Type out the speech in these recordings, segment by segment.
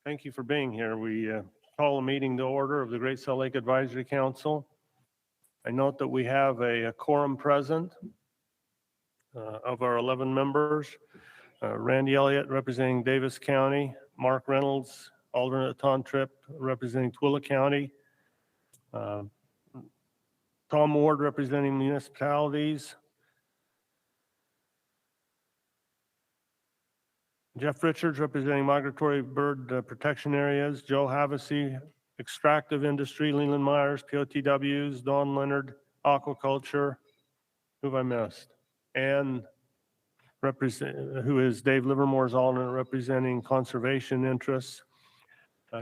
Thank you for being here. We call a meeting to order of the Great Salt Lake Advisory Council. I note that we have a quorum present of our 11 members. Randy Elliott representing Davis County, Mark Reynolds, alternate Tontrip representing Twilla County, Tom Ward representing municipalities, Jeff Richards representing migratory bird protection areas, Joe Havasey, extractive industry, Leland Myers, POTWs, Don Leonard, aquaculture. Who have I missed? And who is Dave Livermore's alternate representing conservation interests,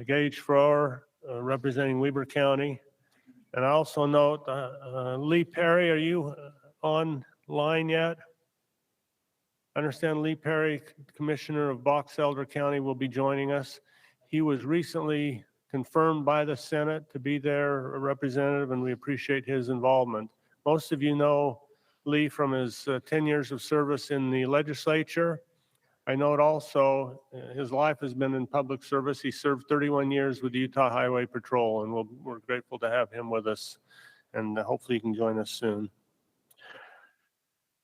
Gage Froer representing Weber County. And I also note Lee Perry, are you online yet? I understand Lee Perry, Commissioner of Box Elder County, will be joining us. He was recently confirmed by the Senate to be their representative, and we appreciate his involvement. Most of you know Lee from his 10 years of service in the legislature. I note also his life has been in public service. He served 31 years with the Utah Highway Patrol, and we're grateful to have him with us, and hopefully he can join us soon.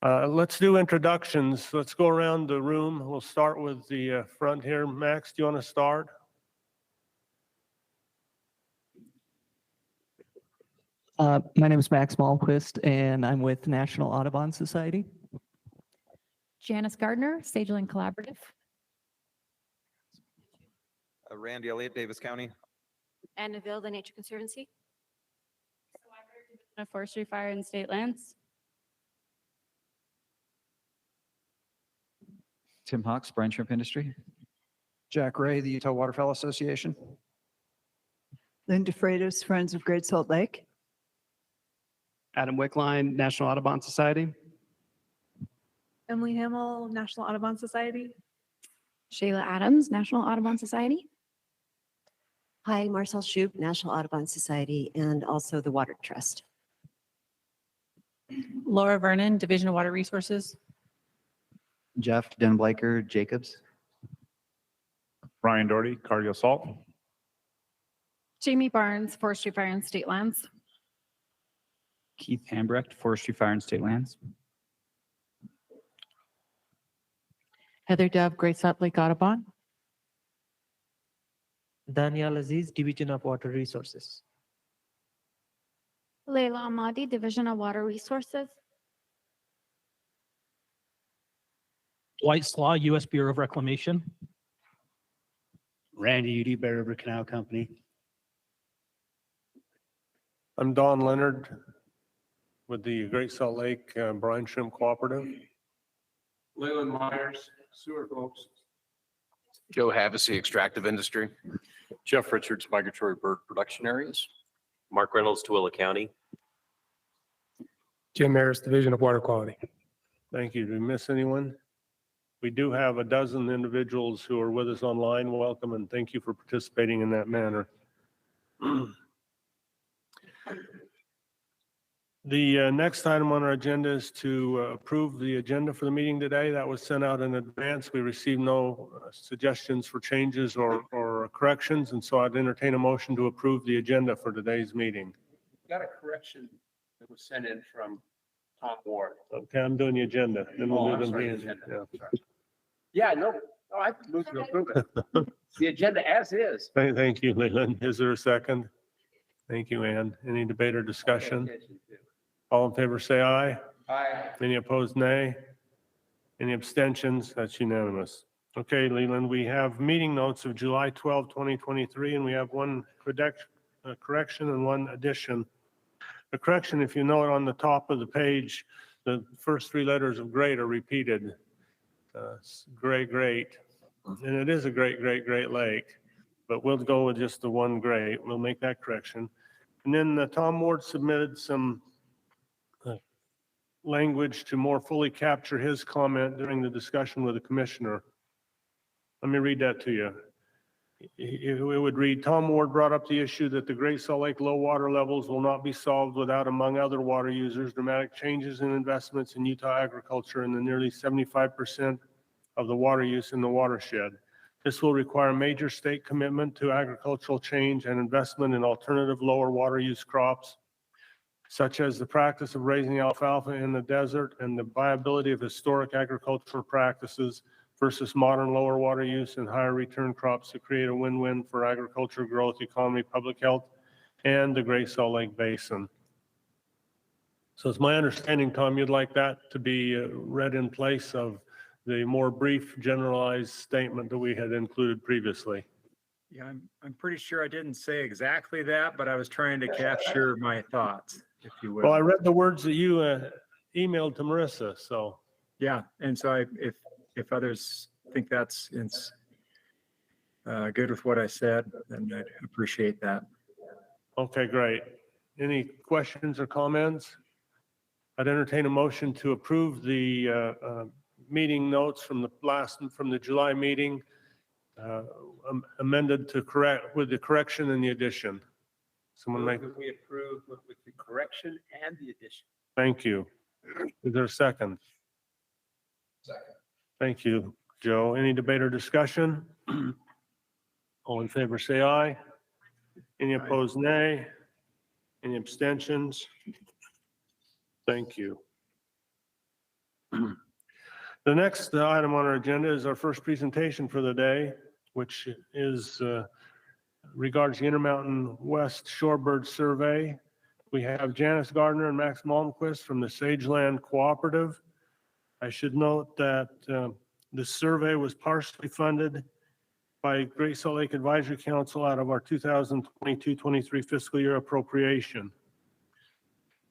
Let's do introductions. Let's go around the room. We'll start with the front here. Max, do you want to start? My name is Max Malmquist, and I'm with National Audubon Society. Janice Gardner, Sageland Collaborative. Randy Elliott, Davis County. And Neville, the Nature Conservancy. Of Forestry, Fire, and State Lands. Tim Hawks, Brine Shrimp Industry. Jack Ray, the Utah Waterfowl Association. Linda Freitas, Friends of Great Salt Lake. Adam Wickline, National Audubon Society. Emily Hamill, National Audubon Society. Shayla Adams, National Audubon Society. Hi, Marcel Shoup, National Audubon Society, and also the Water Trust. Laura Vernon, Division of Water Resources. Jeff Denblaker, Jacobs. Ryan Doherty, Cargill Salt. Jamie Barnes, Forestry, Fire, and State Lands. Keith Hambrecht, Forestry, Fire, and State Lands. Heather Dove, Great Salt Lake Audubon. Daniel Aziz, Division of Water Resources. Leila Ahmadi, Division of Water Resources. Dwight Slaw, U.S. Bureau of Reclamation. Randy Udy, Bear River Canal Company. I'm Don Leonard with the Great Salt Lake Brine Shrimp Cooperative. Leland Myers, Sewer Folks. Joe Havasey, Extractive Industry. Jeff Richards, Migratory Bird Production Areas. Mark Reynolds, Twilla County. Jim Harris, Division of Water Quality. Thank you. Did we miss anyone? We do have a dozen individuals who are with us online. Welcome and thank you for participating in that manner. The next item on our agenda is to approve the agenda for the meeting today. That was sent out in advance. We received no suggestions for changes or corrections, and so I'd entertain a motion to approve the agenda for today's meeting. Got a correction that was sent in from Tom Ward. Okay, I'm doing the agenda. Then we'll do sorry, the agenda. yeah. Yeah, no, I moved to approve it. The agenda as is. Thank you, Leland. Is there a second? Thank you, Ann. Any debate or discussion? All in favor say aye. Aye. Any opposed, nay. Any abstentions? That's unanimous. Okay, Leland, we have meeting notes of July 12, 2023, and we have one correction and one addition. The correction, if you note on the top of the page, the first three letters of great are repeated. Great. And it is a great lake, but we'll go with just the one great. We'll make that correction. And then Tom Ward submitted some language to more fully capture his comment during the discussion with the commissioner. Let me read that to you. It would read, Tom Ward brought up the issue that the Great Salt Lake low water levels will not be solved without, among other water users, dramatic changes in investments in Utah agriculture and the nearly 75% of the water use in the watershed. This will require major state commitment to agricultural change and investment in alternative lower water use crops, such as the practice of raising alfalfa in the desert and the viability of historic agricultural practices versus modern lower water use and higher return crops to create a win-win for agriculture, growth, economy, public health, and the Great Salt Lake Basin. So it's my understanding, Tom, you'd like that to be read in place of the more brief generalized statement that we had included previously. Yeah, I'm pretty sure I didn't say exactly that, but I was trying to capture my thoughts, if you will. Well, I read the words that you emailed to Marisa, so. Yeah, and so if others think that's good with what I said, then I'd appreciate that. Okay, great. Any questions or comments? I'd entertain a motion to approve the meeting notes from the July meeting, amended to correct with the correction and the addition. Someone make. We approve with the correction and the addition. Thank you. Is there a second? Second. Thank you, Joe. Any debate or discussion? All in favor, say aye. Any opposed, nay. Any abstentions? Thank you. The next item on our agenda is our first presentation for the day, which is regards the Intermountain West Shorebird Survey. We have Janice, Gardner, and Max Malmquist from the Sageland Cooperative. I should note that this survey was partially funded by Great Salt Lake Advisory Council out of our 2022-23 fiscal year appropriation.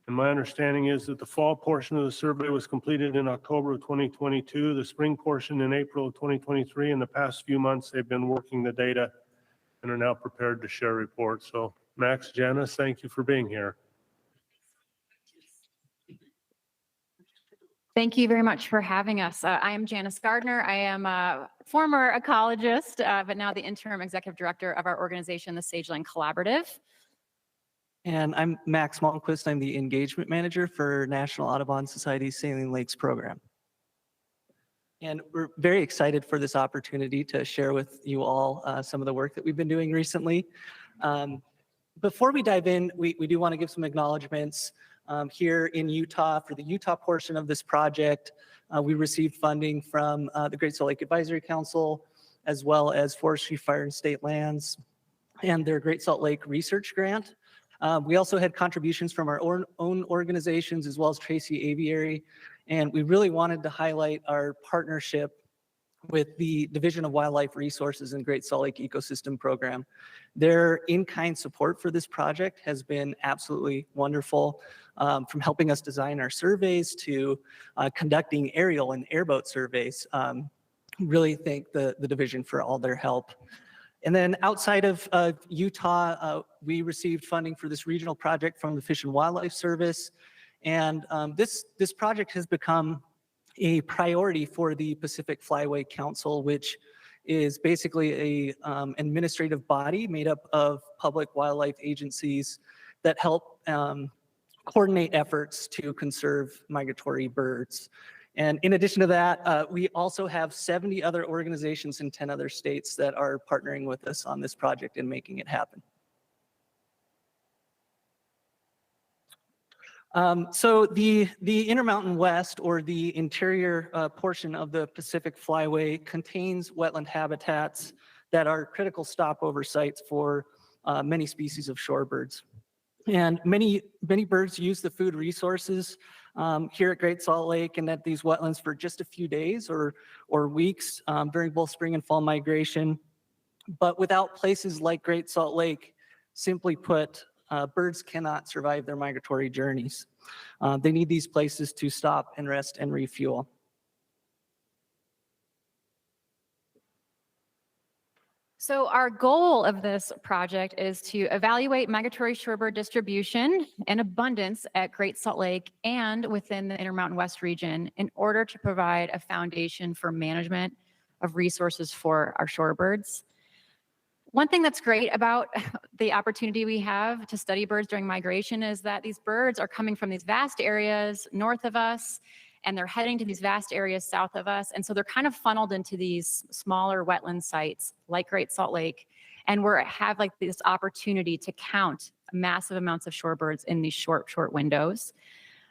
And my understanding is that the fall portion of the survey was completed in October of 2022, the spring portion in April of 2023. In the past few months, they've been working the data and are now prepared to share reports. So Max, Janice, thank you for being here. Thank you very much for having us. I am Janice Gardner. I am a former ecologist, but now the interim executive director of our organization, the Sageland Collaborative. And I'm Max Malmquist. I'm the engagement manager for National Audubon Society's Saline Lakes program. And we're very excited for this opportunity to share with you all some of the work that we've been doing recently. Before we dive in, we do want to give some acknowledgements. Here in Utah, for the Utah portion of this project, we received funding from the Great Salt Lake Advisory Council, as well as Forestry, Fire, and State Lands, and their Great Salt Lake Research Grant. We also had contributions from our own organizations, as well as Tracy Aviary, and we really wanted to highlight our partnership with the Division of Wildlife Resources and Great Salt Lake Ecosystem Program. Their in-kind support for this project has been absolutely wonderful, from helping us design our surveys to conducting aerial and airboat surveys. Really thank the division for all their help. And then outside of Utah, we received funding for this regional project from the Fish and Wildlife Service. And this project has become a priority for the Pacific Flyway Council, which is basically a administrative body made up of public wildlife agencies that help coordinate efforts to conserve migratory birds. And in addition to that, we also have 70 other organizations in 10 other states that are partnering with us on this project and making it happen. So the Intermountain West, or the interior portion of the Pacific Flyway, contains wetland habitats that are critical stopover sites for many species of shorebirds. And many birds use the food resources here at Great Salt Lake and at these wetlands for just a few days or weeks during both spring and fall migration. But without places like Great Salt Lake, simply put, birds cannot survive their migratory journeys. They need these places to stop and rest and refuel. So our goal of this project is to evaluate migratory shorebird distribution and abundance at Great Salt Lake and within the Intermountain West region in order to provide a foundation for management of resources for our shorebirds. One thing that's great about the opportunity we have to study birds during migration is that these birds are coming from these vast areas north of us, and they're heading to these vast areas south of us. And so they're kind of funneled into these smaller wetland sites like Great Salt Lake. And we have like this opportunity to count massive amounts of shorebirds in these short windows.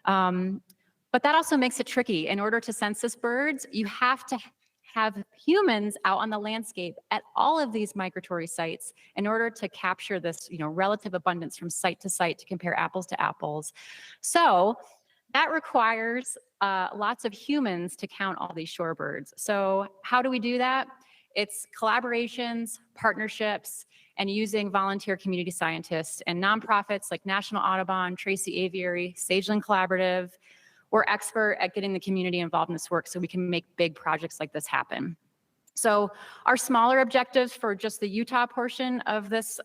But that also makes it tricky. In order to census birds, you have to have humans out on the landscape at all of these migratory sites in order to capture this, relative abundance from site to site to compare apples to apples. So that requires lots of humans to count all these shorebirds. So how do we do that? It's collaborations, partnerships, and using volunteer community scientists and nonprofits like National Audubon, Tracy Aviary, Sageland Collaborative. We're expert at getting the community involved in this work so we can make big projects like this happen. So our smaller objectives for just the Utah portion of this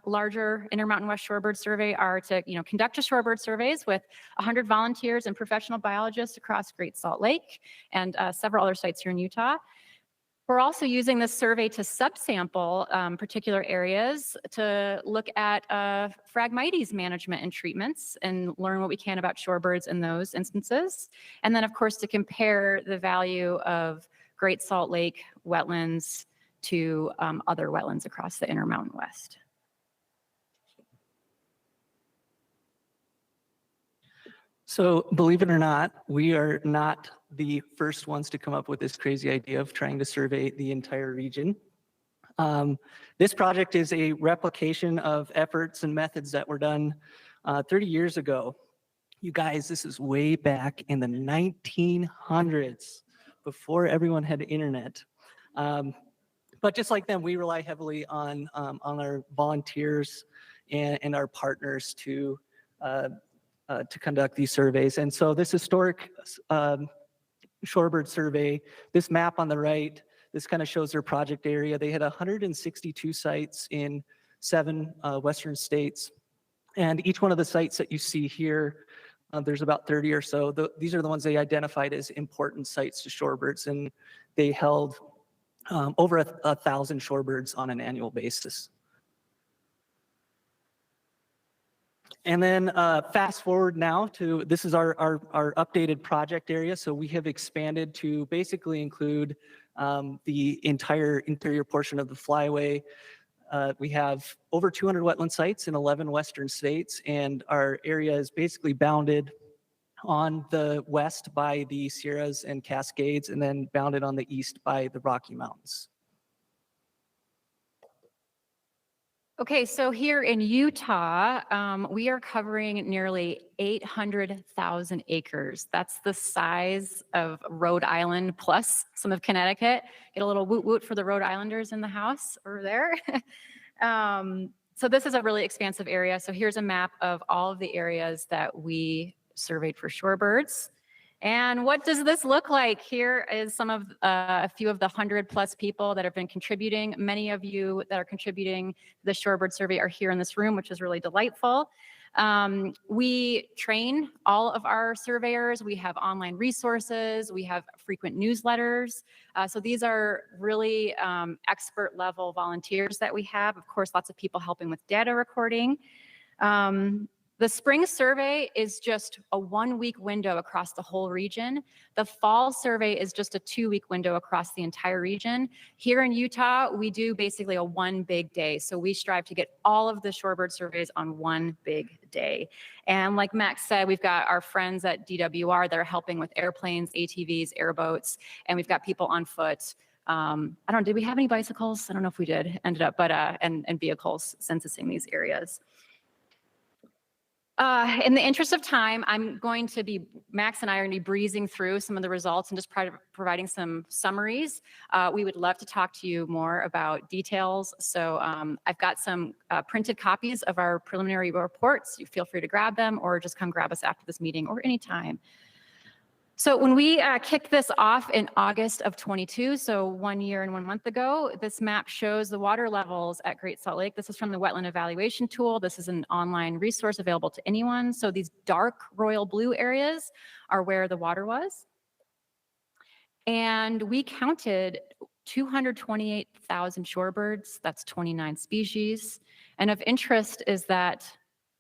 larger Intermountain West Shorebird survey are to conduct a shorebird surveys with 100 volunteers and professional biologists across Great Salt Lake and several other sites here in Utah. We're also using this survey to subsample particular areas to look at Phragmites management and treatments and learn what we can about shorebirds in those instances. And then, of course, to compare the value of Great Salt Lake wetlands to other wetlands across the Intermountain West. So believe it or not, we are not the first ones to come up with this crazy idea of trying to survey the entire region. This project is a replication of efforts and methods that were done 30 years ago. You guys, this is way back in the 1900s, before everyone had internet. But just like them, we rely heavily on our volunteers and our partners to conduct these surveys. And so this historic shorebird survey, this map on the right, this kind of shows their project area. They had 162 sites in 7 Western states. And each one of the sites that you see here, there's about 30 or so. These are the ones they identified as important sites to shorebirds, and they held over 1,000 shorebirds on an annual basis. And then fast forward now to, this is our updated project area. So we have expanded to basically include the entire interior portion of the flyway. We have over 200 wetland sites in 11 Western states, and our area is basically bounded on the west by the Sierras and Cascades, and then bounded on the east by the Rocky Mountains. Okay, so here in Utah, we are covering nearly 800,000 acres. That's the size of Rhode Island plus some of Connecticut. Get a little woot woot for the Rhode Islanders in the house over there. So this is a really expansive area. So here's a map of all of the areas that we surveyed for shorebirds. And what does this look like? Here is some of a few of the 100+ people that have been contributing. Many of you that are contributing to the shorebird survey are here in this room, which is really delightful. We train all of our surveyors. We have online resources. We have frequent newsletters. So these are really expert level volunteers that we have. Of course, lots of people helping with data recording. The spring survey is just a 1-week window across the whole region. The fall survey is just a 2-week window across the entire region. Here in Utah, we do basically a one big day. So we strive to get all of the shorebird surveys on one big day. And like Max said, we've got our friends at DWR that are helping with airplanes, ATVs, airboats, and we've got people on foot. Did we have any bicycles? I don't know if we did, ended up, but, and vehicles censusing these areas. In the interest of time, Max and I are going to be breezing through some of the results and just providing some summaries. We would love to talk to you more about details. So I've got some printed copies of our preliminary reports. You feel free to grab them or just come grab us after this meeting or anytime. So when we kicked this off in August of 22, so 1 year and 1 month ago, this map shows the water levels at Great Salt Lake. This is from the Wetland Evaluation Tool. This is an online resource available to anyone. So these dark royal blue areas are where the water was. And we counted 228,000 shorebirds. That's 29 species. And of interest is that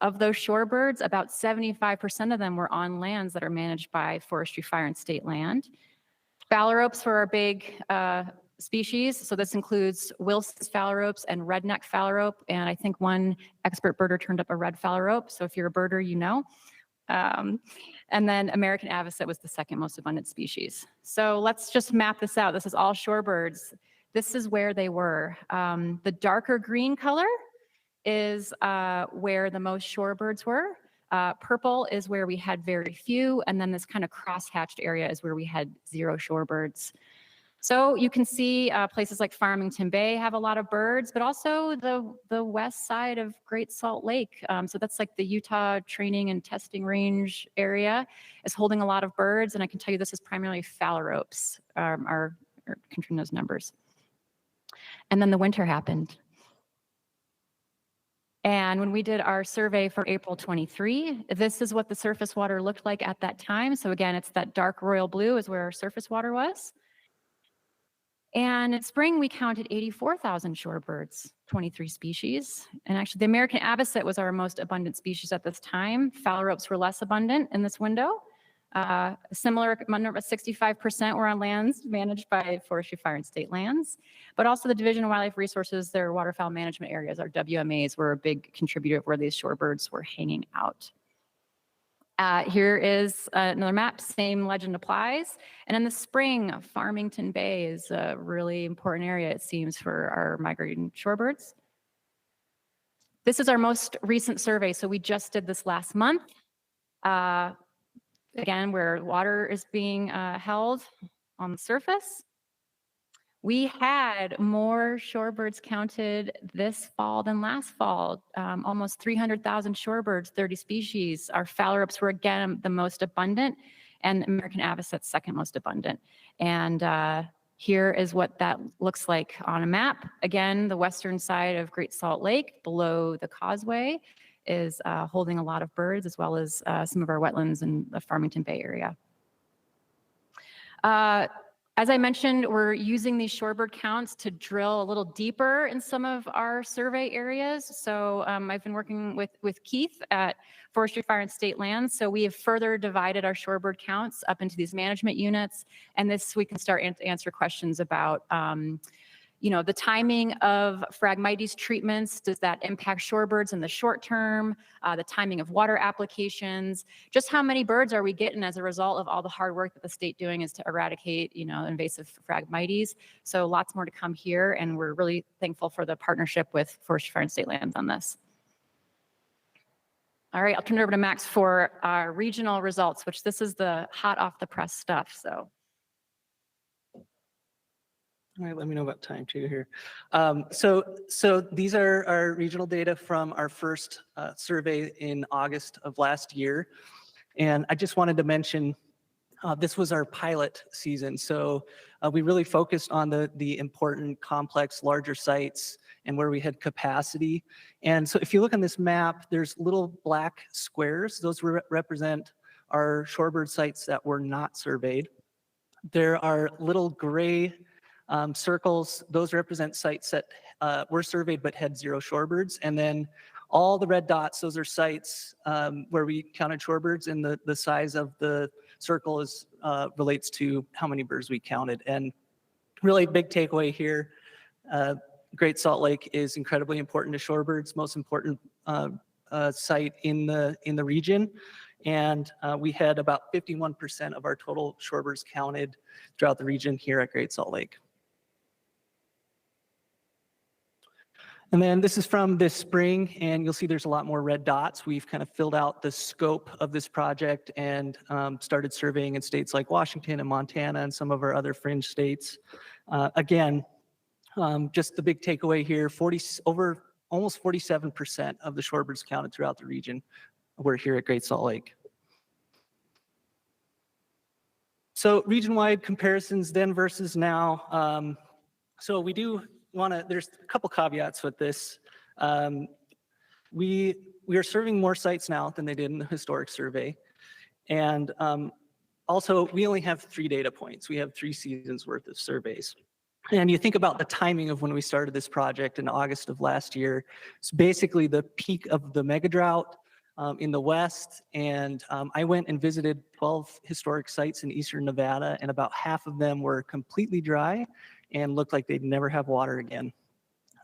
Of those shorebirds, about 75% of them were on lands that are managed by forestry, fire, and state land. Phalaropes were our big species. So this includes Wilson's phalaropes and redneck phalarope. And I think one expert birder turned up a red phalarope. So if you're a birder, you know. And then American avocet was the second most abundant species. So let's just map this out. This is all shorebirds. This is where they were. The darker green color is where the most shorebirds were. Purple is where we had very few, and then this kind of cross-hatched area is where we had 0 shorebirds. So you can see places like Farmington Bay have a lot of birds, but also the west side of Great Salt Lake. So that's like the Utah Training and Testing Range area is holding a lot of birds, and I can tell you this is primarily phalaropes are contributing those numbers. And then the winter happened. And when we did our survey for April 23, this is what the surface water looked like at that time. So again, it's that dark royal blue is where our surface water was. And in spring, we counted 84,000 shorebirds, 23 species. And actually, the American avocet was our most abundant species at this time. Phalaropes were less abundant in this window. A similar number of 65% were on lands managed by forestry, fire, and state lands. But also the Division of Wildlife Resources, their waterfowl management areas, our WMAs, were a big contributor of where these shorebirds were hanging out. Here is another map, same legend applies. And in the spring, Farmington Bay is a really important area, it seems, for our migrating shorebirds. This is our most recent survey, so we just did this last month. Again, where water is being held on the surface. We had more shorebirds counted this fall than last fall, almost 300,000 shorebirds, 30 species. Our phalaropes were again the most abundant, and American avocet second most abundant. And here is what that looks like on a map. Again, the western side of Great Salt Lake below the causeway is holding a lot of birds, as well as some of our wetlands in the Farmington Bay area. As I mentioned, we're using these shorebird counts to drill a little deeper in some of our survey areas. So I've been working with Keith at Forestry, Fire, and State Lands. So we have further divided our shorebird counts up into these management units. And this, we can start to answer questions about the timing of Phragmites treatments. Does that impact shorebirds in the short term? The timing of water applications, just how many birds are we getting as a result of all the hard work that the state doing is to eradicate, invasive Phragmites. So lots more to come here. And we're really thankful for the partnership with Forestry, Fire, and State Lands on this. All right, I'll turn it over to Max for our regional results, which this is the hot off the press stuff. So. All right, let me know about time too here. So these are our regional data from our first survey in August of last year. And I just wanted to mention, this was our pilot season. So we really focused on the important, complex, larger sites and where we had capacity. And so if you look on this map, there's little black squares. Those represent our shorebird sites that were not surveyed. There are little gray circles. Those represent sites that were surveyed but had 0 shorebirds. And then all the red dots, those are sites where we counted shorebirds, and the size of the circle is relates to how many birds we counted. And really big takeaway here, Great Salt Lake is incredibly important to shorebirds, most important site in the region. And we had about 51% of our total shorebirds counted throughout the region here at Great Salt Lake. And then this is from this spring, and you'll see there's a lot more red dots. We've kind of filled out the scope of this project and started surveying in states like Washington and Montana and some of our other fringe states. Again, just the big takeaway here, almost 47% of the shorebirds counted throughout the region were here at Great Salt Lake. So region-wide comparisons then versus now. So we do there's a couple caveats with this. We are serving more sites now than they did in the historic survey. And also, we only have 3 data points. We have 3 seasons worth of surveys. And you think about the timing of when we started this project in August of last year. It's basically the peak of the mega drought. in the west, and I went and visited 12 historic sites in eastern Nevada, and about half of them were completely dry and looked like they'd never have water again.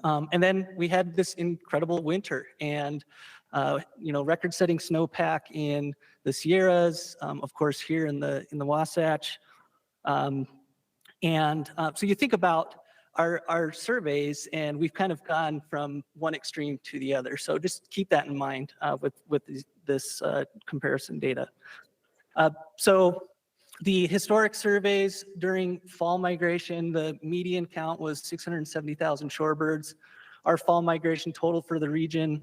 And then we had this incredible winter, and record-setting snowpack in the Sierras, of course here in the Wasatch. So you think about our surveys, and we've kind of gone from one extreme to the other. So just keep that in mind with this comparison data. So the historic surveys during fall migration, the median count was 670,000 shorebirds. Our fall migration total for the region,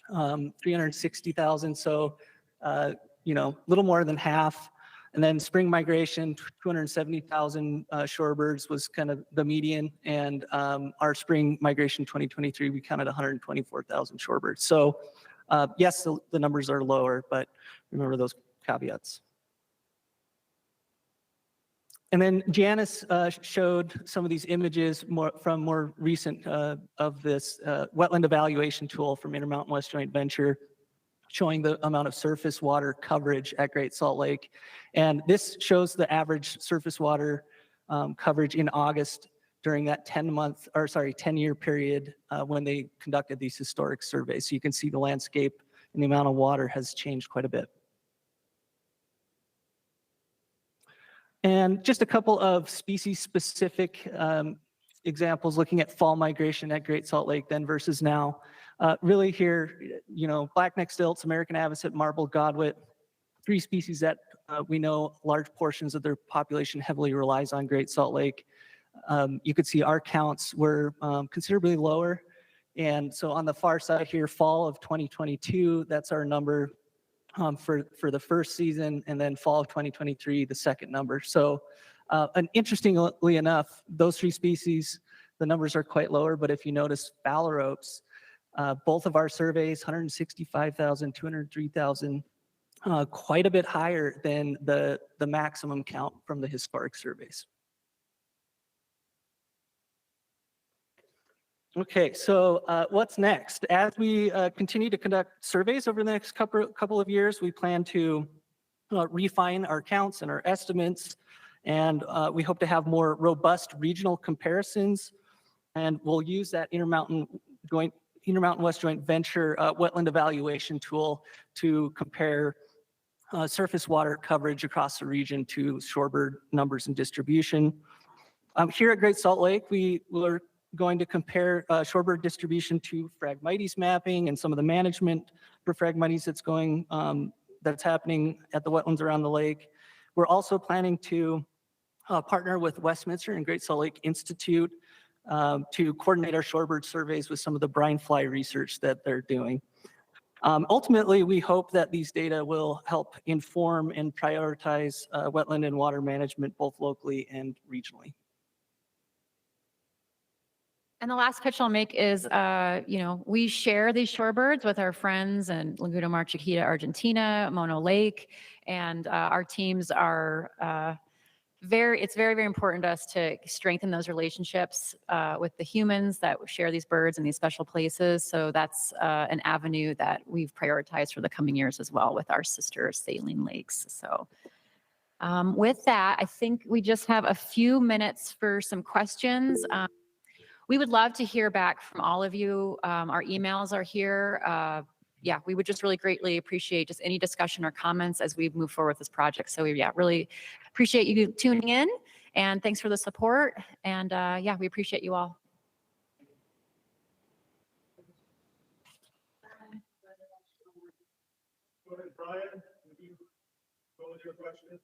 360,000. So, a little more than half. And then spring migration, 270,000 shorebirds was kind of the median. And our spring migration 2023, we counted 124,000 shorebirds. So yes, the numbers are lower, but remember those caveats. And then Janice showed some of these images from more recent of this wetland evaluation tool from Intermountain West Joint Venture, showing the amount of surface water coverage at Great Salt Lake. And this shows the average surface water coverage in August during that 10-year period when they conducted these historic surveys. So you can see the landscape and the amount of water has changed quite a bit. And just a couple of species-specific examples looking at fall migration at Great Salt Lake then versus now. Really here, black-necked stilts, American avocet, marbled godwit, 3 species that we know large portions of their population heavily relies on Great Salt Lake. You could see our counts were considerably lower. And so on the far side here, fall of 2022, that's our number for the first season, and then fall of 2023, the second number. So interestingly enough, those 3 species, the numbers are quite lower, but if you notice phalaropes, both of our surveys, 165,000, 203,000, quite a bit higher than the maximum count from the historic surveys. Okay, so what's next? As we continue to conduct surveys over the next couple of years, we plan to refine our counts and our estimates, and we hope to have more robust regional comparisons, and we'll use that Intermountain West Joint Venture wetland evaluation tool to compare surface water coverage across the region to shorebird numbers and distribution. Here at Great Salt Lake, we were going to compare shorebird distribution to Phragmites mapping and some of the management for Phragmites that's happening at the wetlands around the lake. We're also planning to partner with Westminster and Great Salt Lake Institute to coordinate our shorebird surveys with some of the brine fly research that they're doing. Ultimately, we hope that these data will help inform and prioritize wetland and water management both locally and regionally. And the last pitch I'll make is, we share these shorebirds with our friends in Laguna Mar Chiquita, Argentina, Mono Lake, and our teams are it's very, very important to us to strengthen those relationships with the humans that share these birds in these special places. So that's an avenue that we've prioritized for the coming years as well with our sister saline lakes. So with that, I think we just have a few minutes for some questions. We would love to hear back from all of you. Our emails are here. We would just really greatly appreciate just any discussion or comments as we move forward with this project. So really appreciate you tuning in, and thanks for the support. And we appreciate you all. Go ahead, Brian. Would you go with your question?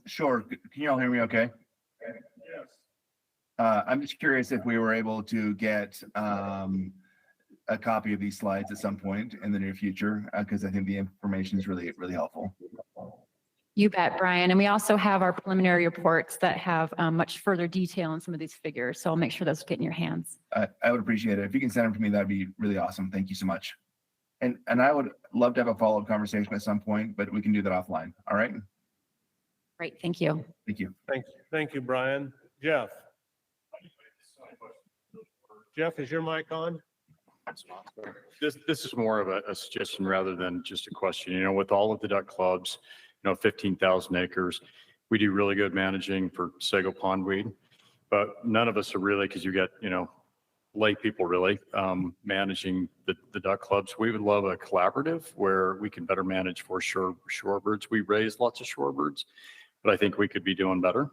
Sure. Can you all hear me okay? Yes. I'm just curious if we were able to get a copy of these slides at some point in the near future, because I think the information is really, really helpful. You bet, Brian. And we also have our preliminary reports that have much further detail on some of these figures. So I'll make sure those get in your hands. I would appreciate it. If you can send them to me, that'd be really awesome. Thank you so much. And I would love to have a follow-up conversation at some point, but we can do that offline. All right? Great. Thank you. Thank you. Thank you, Brian. Jeff. Jeff, is your mic on? This is more of a suggestion rather than just a question. You know, with all of the duck clubs, 15,000 acres, we do really good managing for sago pondweed, but none of us are really, because you got, lay people really managing the duck clubs. We would love a collaborative where we can better manage for shorebirds. We raise lots of shorebirds, but I think we could be doing better.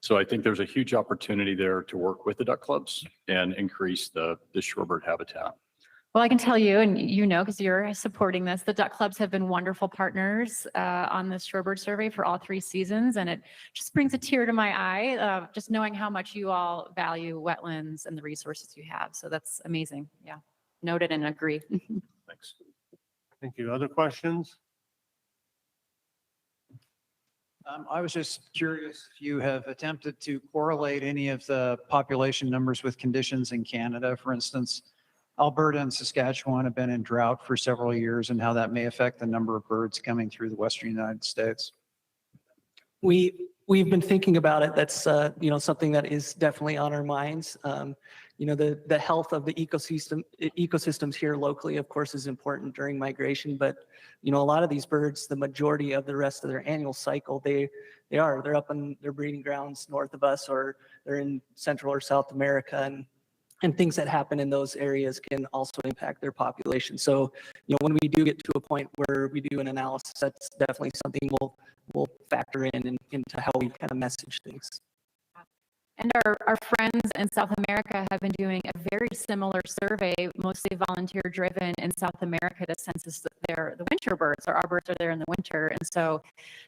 So I think there's a huge opportunity there to work with the duck clubs and increase the shorebird habitat. Well, I can tell you, and because you're supporting this, the duck clubs have been wonderful partners on this shorebird survey for all 3 seasons. And it just brings a tear to my eye, just knowing how much you all value wetlands and the resources you have. So that's amazing. Yeah. Noted and agree. Thanks. Thank you. Other questions? I was just curious if you have attempted to correlate any of the population numbers with conditions in Canada. For instance, Alberta and Saskatchewan have been in drought for several years, and how that may affect the number of birds coming through the Western United States. We've been thinking about it. That's something that is definitely on our minds. The health of the ecosystems here locally, of course, is important during migration. But a lot of these birds, the majority of the rest of their annual cycle, they're up on their breeding grounds north of us, or they're in Central or South America, and things that happen in those areas can also impact their population. So, when we do get to a point where we do an analysis, that's definitely something we'll factor in into how we kind of message things. And our friends in South America have been doing a very similar survey, mostly volunteer driven in South America, to census the winter birds, or our birds are there in the winter. And so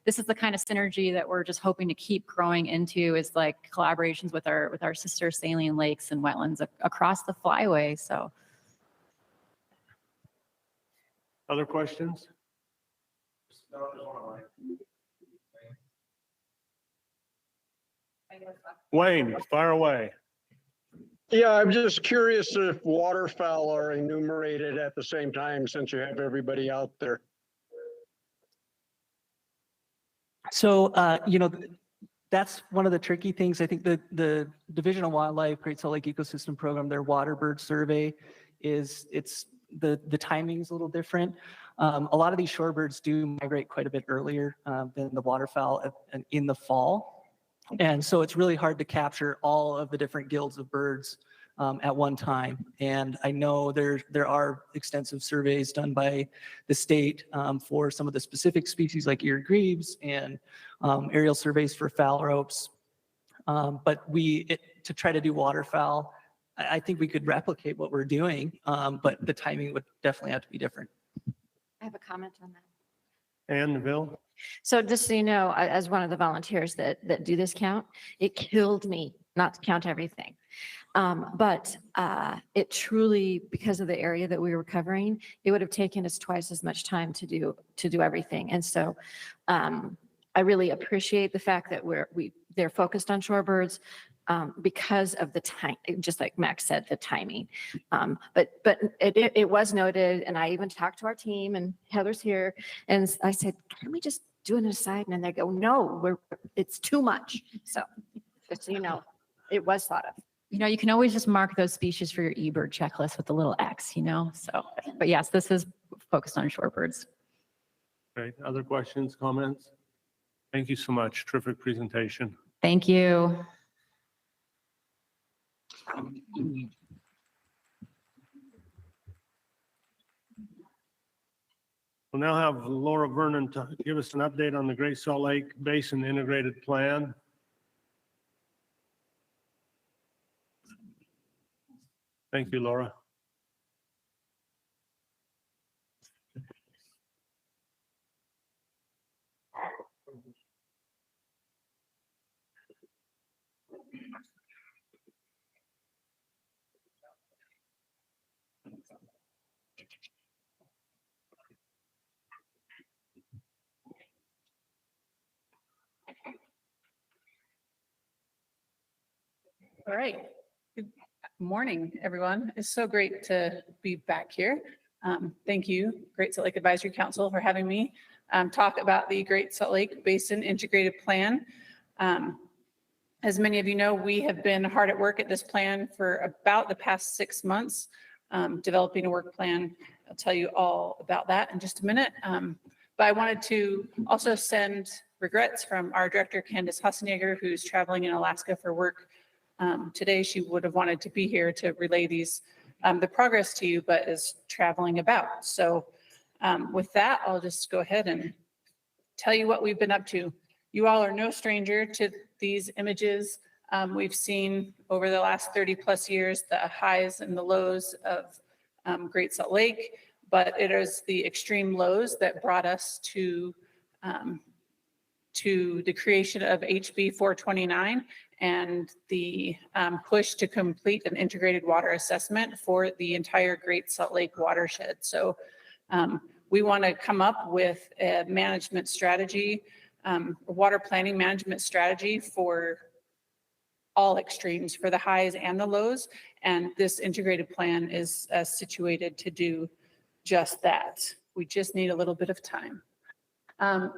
this is the kind of synergy that we're just hoping to keep growing into, is like collaborations with our sister saline lakes and wetlands across the flyway. So. Other questions? Wayne, fire away. Yeah, I'm just curious if waterfowl are enumerated at the same time, since you have everybody out there. So, that's one of the tricky things. I think the Division of Wildlife Great Salt Lake Ecosystem Program, their water bird survey the timing is a little different. A lot of these shorebirds do migrate quite a bit earlier than the waterfowl in the fall. And so it's really hard to capture all of the different guilds of birds at one time. And I know there are extensive surveys done by the state for some of the specific species like eared grebes, and aerial surveys for phalaropes. But to try to do waterfowl, I think we could replicate what we're doing, but the timing would definitely have to be different. I have a comment on that. And Bill? So just so you know, as one of the volunteers that do this count, it killed me not to count everything. But it truly, because of the area that we were covering, it would have taken us twice as much time to do everything. And so I really appreciate the fact that they're focused on shorebirds because of the time, just like Max said, the timing. But it was noted, and I even talked to our team, and Heather's here, and I said, can we just do an aside? And then they go, no, it's too much. So just so you know, it was thought of. You can always just mark those species for your eBird checklist with the little X, so, but yes, this is focused on shorebirds. Great. Other questions, comments? Thank you so much. Terrific presentation. Thank you. We'll now have Laura Vernon to give us an update on the Great Salt Lake Basin Integrated Plan. Thank you, Laura. All right. Good morning, everyone. It's so great to be back here. Thank you, Great Salt Lake Advisory Council, for having me talk about the Great Salt Lake Basin Integrated Plan. As many of you know, we have been hard at work at this plan for about the past 6 months. developing a work plan. I'll tell you all about that in just a minute. But I wanted to also send regrets from our director, Candace Hassenegger, who's traveling in Alaska for work. Today, she would have wanted to be here to relay the progress to you, but is traveling about. So with that, I'll just go ahead and tell you what we've been up to. You all are no stranger to these images. We've seen over the last 30 plus years the highs and the lows of Great Salt Lake, but it is the extreme lows that brought us to the creation of HB 429 and the push to complete an integrated water assessment for the entire Great Salt Lake watershed. So we want to come up with a management strategy, a water planning management strategy for all extremes, for the highs and the lows. And this integrated plan is situated to do just that. We just need a little bit of time.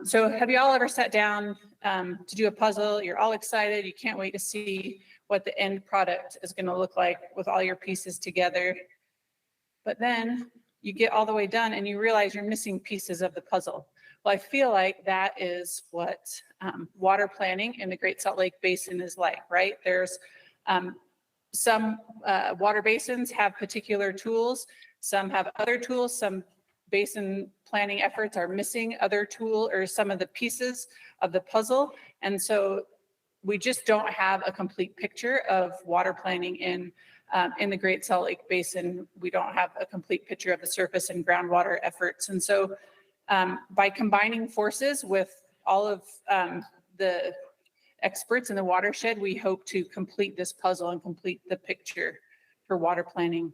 So have you all ever sat down to do a puzzle? You're all excited. You can't wait to see what the end product is going to look like with all your pieces together. But then you get all the way done and you realize you're missing pieces of the puzzle. Well, I feel like that is what water planning in the Great Salt Lake Basin is like, right? There's some water basins have particular tools. Some have other tools. Some basin planning efforts are missing other tool or some of the pieces of the puzzle. And so we just don't have a complete picture of water planning in the Great Salt Lake Basin. We don't have a complete picture of the surface and groundwater efforts. And so by combining forces with all of the experts in the watershed, we hope to complete this puzzle and complete the picture for water planning.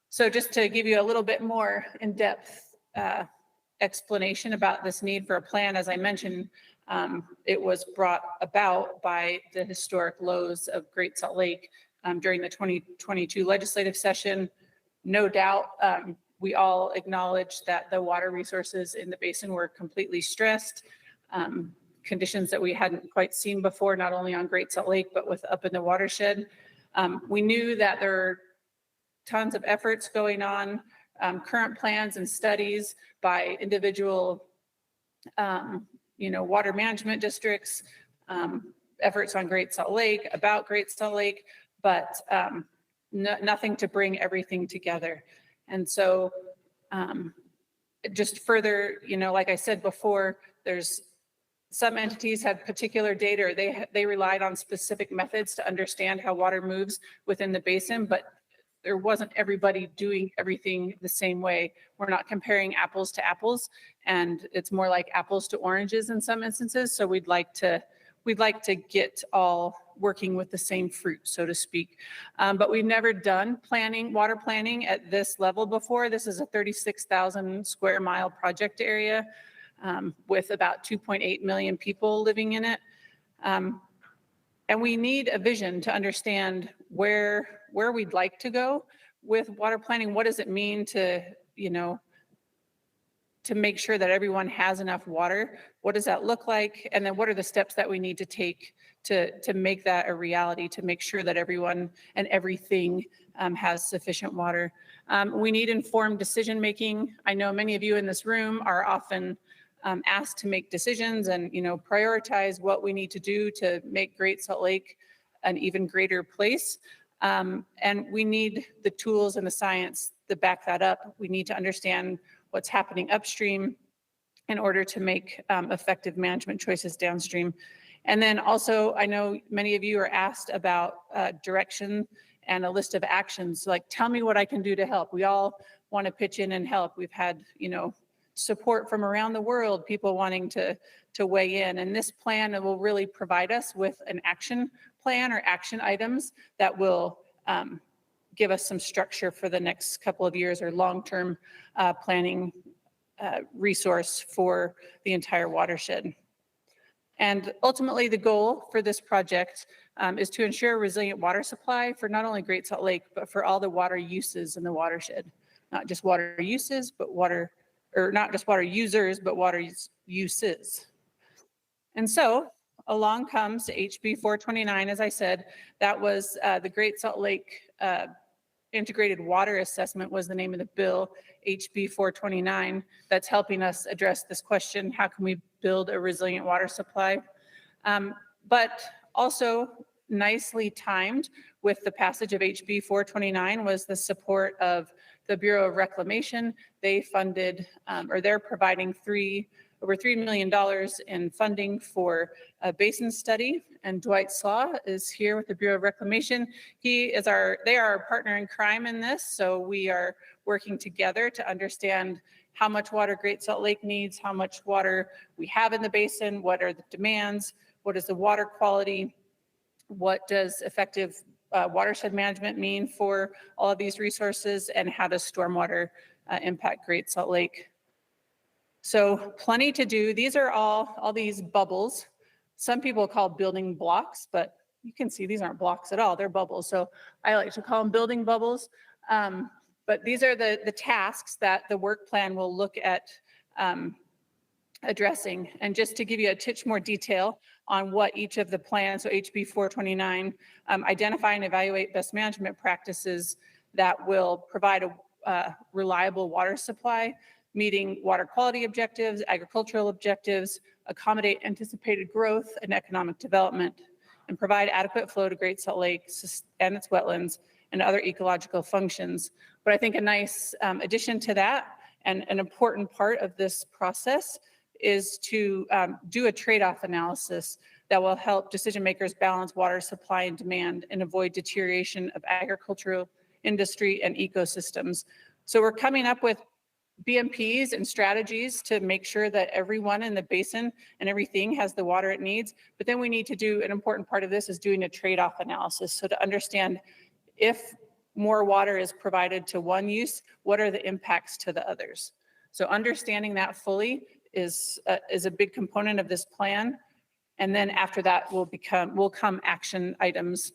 So just to give you a little bit more in-depth explanation about this need for a plan, as I mentioned, it was brought about by the historic lows of Great Salt Lake during the 2022 legislative session. No doubt, we all acknowledge that the water resources in the basin were completely stressed, conditions that we hadn't quite seen before, not only on Great Salt Lake, but with up in the watershed. We knew that there are tons of efforts going on, current plans and studies by individual, water management districts, efforts on Great Salt Lake, about Great Salt Lake, but nothing to bring everything together. And so just further, like I said before, there's some entities have particular data, or they relied on specific methods to understand how water moves within the basin, but there wasn't everybody doing everything the same way. We're not comparing apples to apples, and it's more like apples to oranges in some instances. So we'd like to get all working with the same fruit, so to speak. But we've never done water planning at this level before. This is a 36,000 square mile project area with about 2.8 million people living in it. And we need a vision to understand where we'd like to go with water planning. What does it mean to make sure that everyone has enough water? What does that look like? And then what are the steps that we need to take to make that a reality, to make sure that everyone and everything has sufficient water? We need informed decision-making. I know many of you in this room are often asked to make decisions and prioritize what we need to do to make Great Salt Lake an even greater place. And we need the tools and the science to back that up. We need to understand what's happening upstream in order to make effective management choices downstream. And then also, I know many of you are asked about direction and a list of actions. Like, tell me what I can do to help. We all want to pitch in and help. We've had, support from around the world, people wanting to weigh in. And this plan will really provide us with an action plan or action items that will give us some structure for the next couple of years, or long-term planning resource for the entire watershed. And ultimately, the goal for this project is to ensure a resilient water supply for not only Great Salt Lake, but for all the water uses in the watershed. Not just water uses, but not just water users, but water uses. And so along comes HB 429, as I said. That was the Great Salt Lake Integrated Water Assessment was the name of the bill, HB 429, that's helping us address this question. How can we build a resilient water supply? But also nicely timed with the passage of HB 429 was the support of the Bureau of Reclamation. They funded, or they're providing over $3 million in funding for a basin study. And Dwight Slaw is here with the Bureau of Reclamation. They are our partner in crime in this. So we are working together to understand how much water Great Salt Lake needs, how much water we have in the basin, what are the demands, what is the water quality, what does effective watershed management mean for all of these resources, and how does stormwater impact Great Salt Lake. So plenty to do. These are all these bubbles. Some people call building blocks, but you can see these aren't blocks at all. They're bubbles. So I like to call them building bubbles. But these are the tasks that the work plan will look at addressing. And just to give you a titch more detail on what each of the plans, so HB 429, identify and evaluate best management practices that will provide a reliable water supply, meeting water quality objectives, agricultural objectives, accommodate anticipated growth and economic development, and provide adequate flow to Great Salt Lake and its wetlands and other ecological functions. But I think a nice addition to that, and an important part of this process, is to do a trade-off analysis that will help decision makers balance water supply and demand and avoid deterioration of agricultural industry and ecosystems. So we're coming up with BMPs and strategies to make sure that everyone in the basin and everything has the water it needs. But then we need to do, an important part of this is doing a trade-off analysis. So to understand if more water is provided to one use, what are the impacts to the others? So understanding that fully is a big component of this plan. And then after that will come action items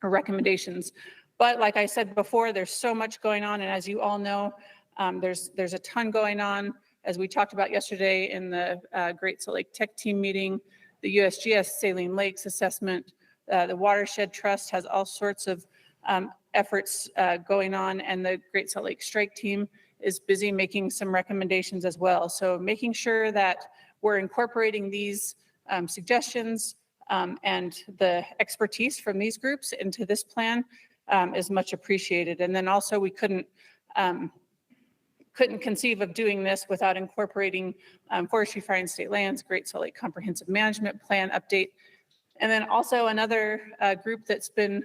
or recommendations. But like I said before, there's so much going on. And as you all know, there's a ton going on. As we talked about yesterday in the Great Salt Lake Tech Team meeting, the USGS Saline Lakes Assessment, the Watershed Trust has all sorts of efforts going on, and the Great Salt Lake Strike Team is busy making some recommendations as well. So making sure that we're incorporating these suggestions and the expertise from these groups into this plan is much appreciated. And then also we couldn't conceive of doing this without incorporating Forestry, Fire, and State Lands, Great Salt Lake Comprehensive Management Plan update. And then also another group that's been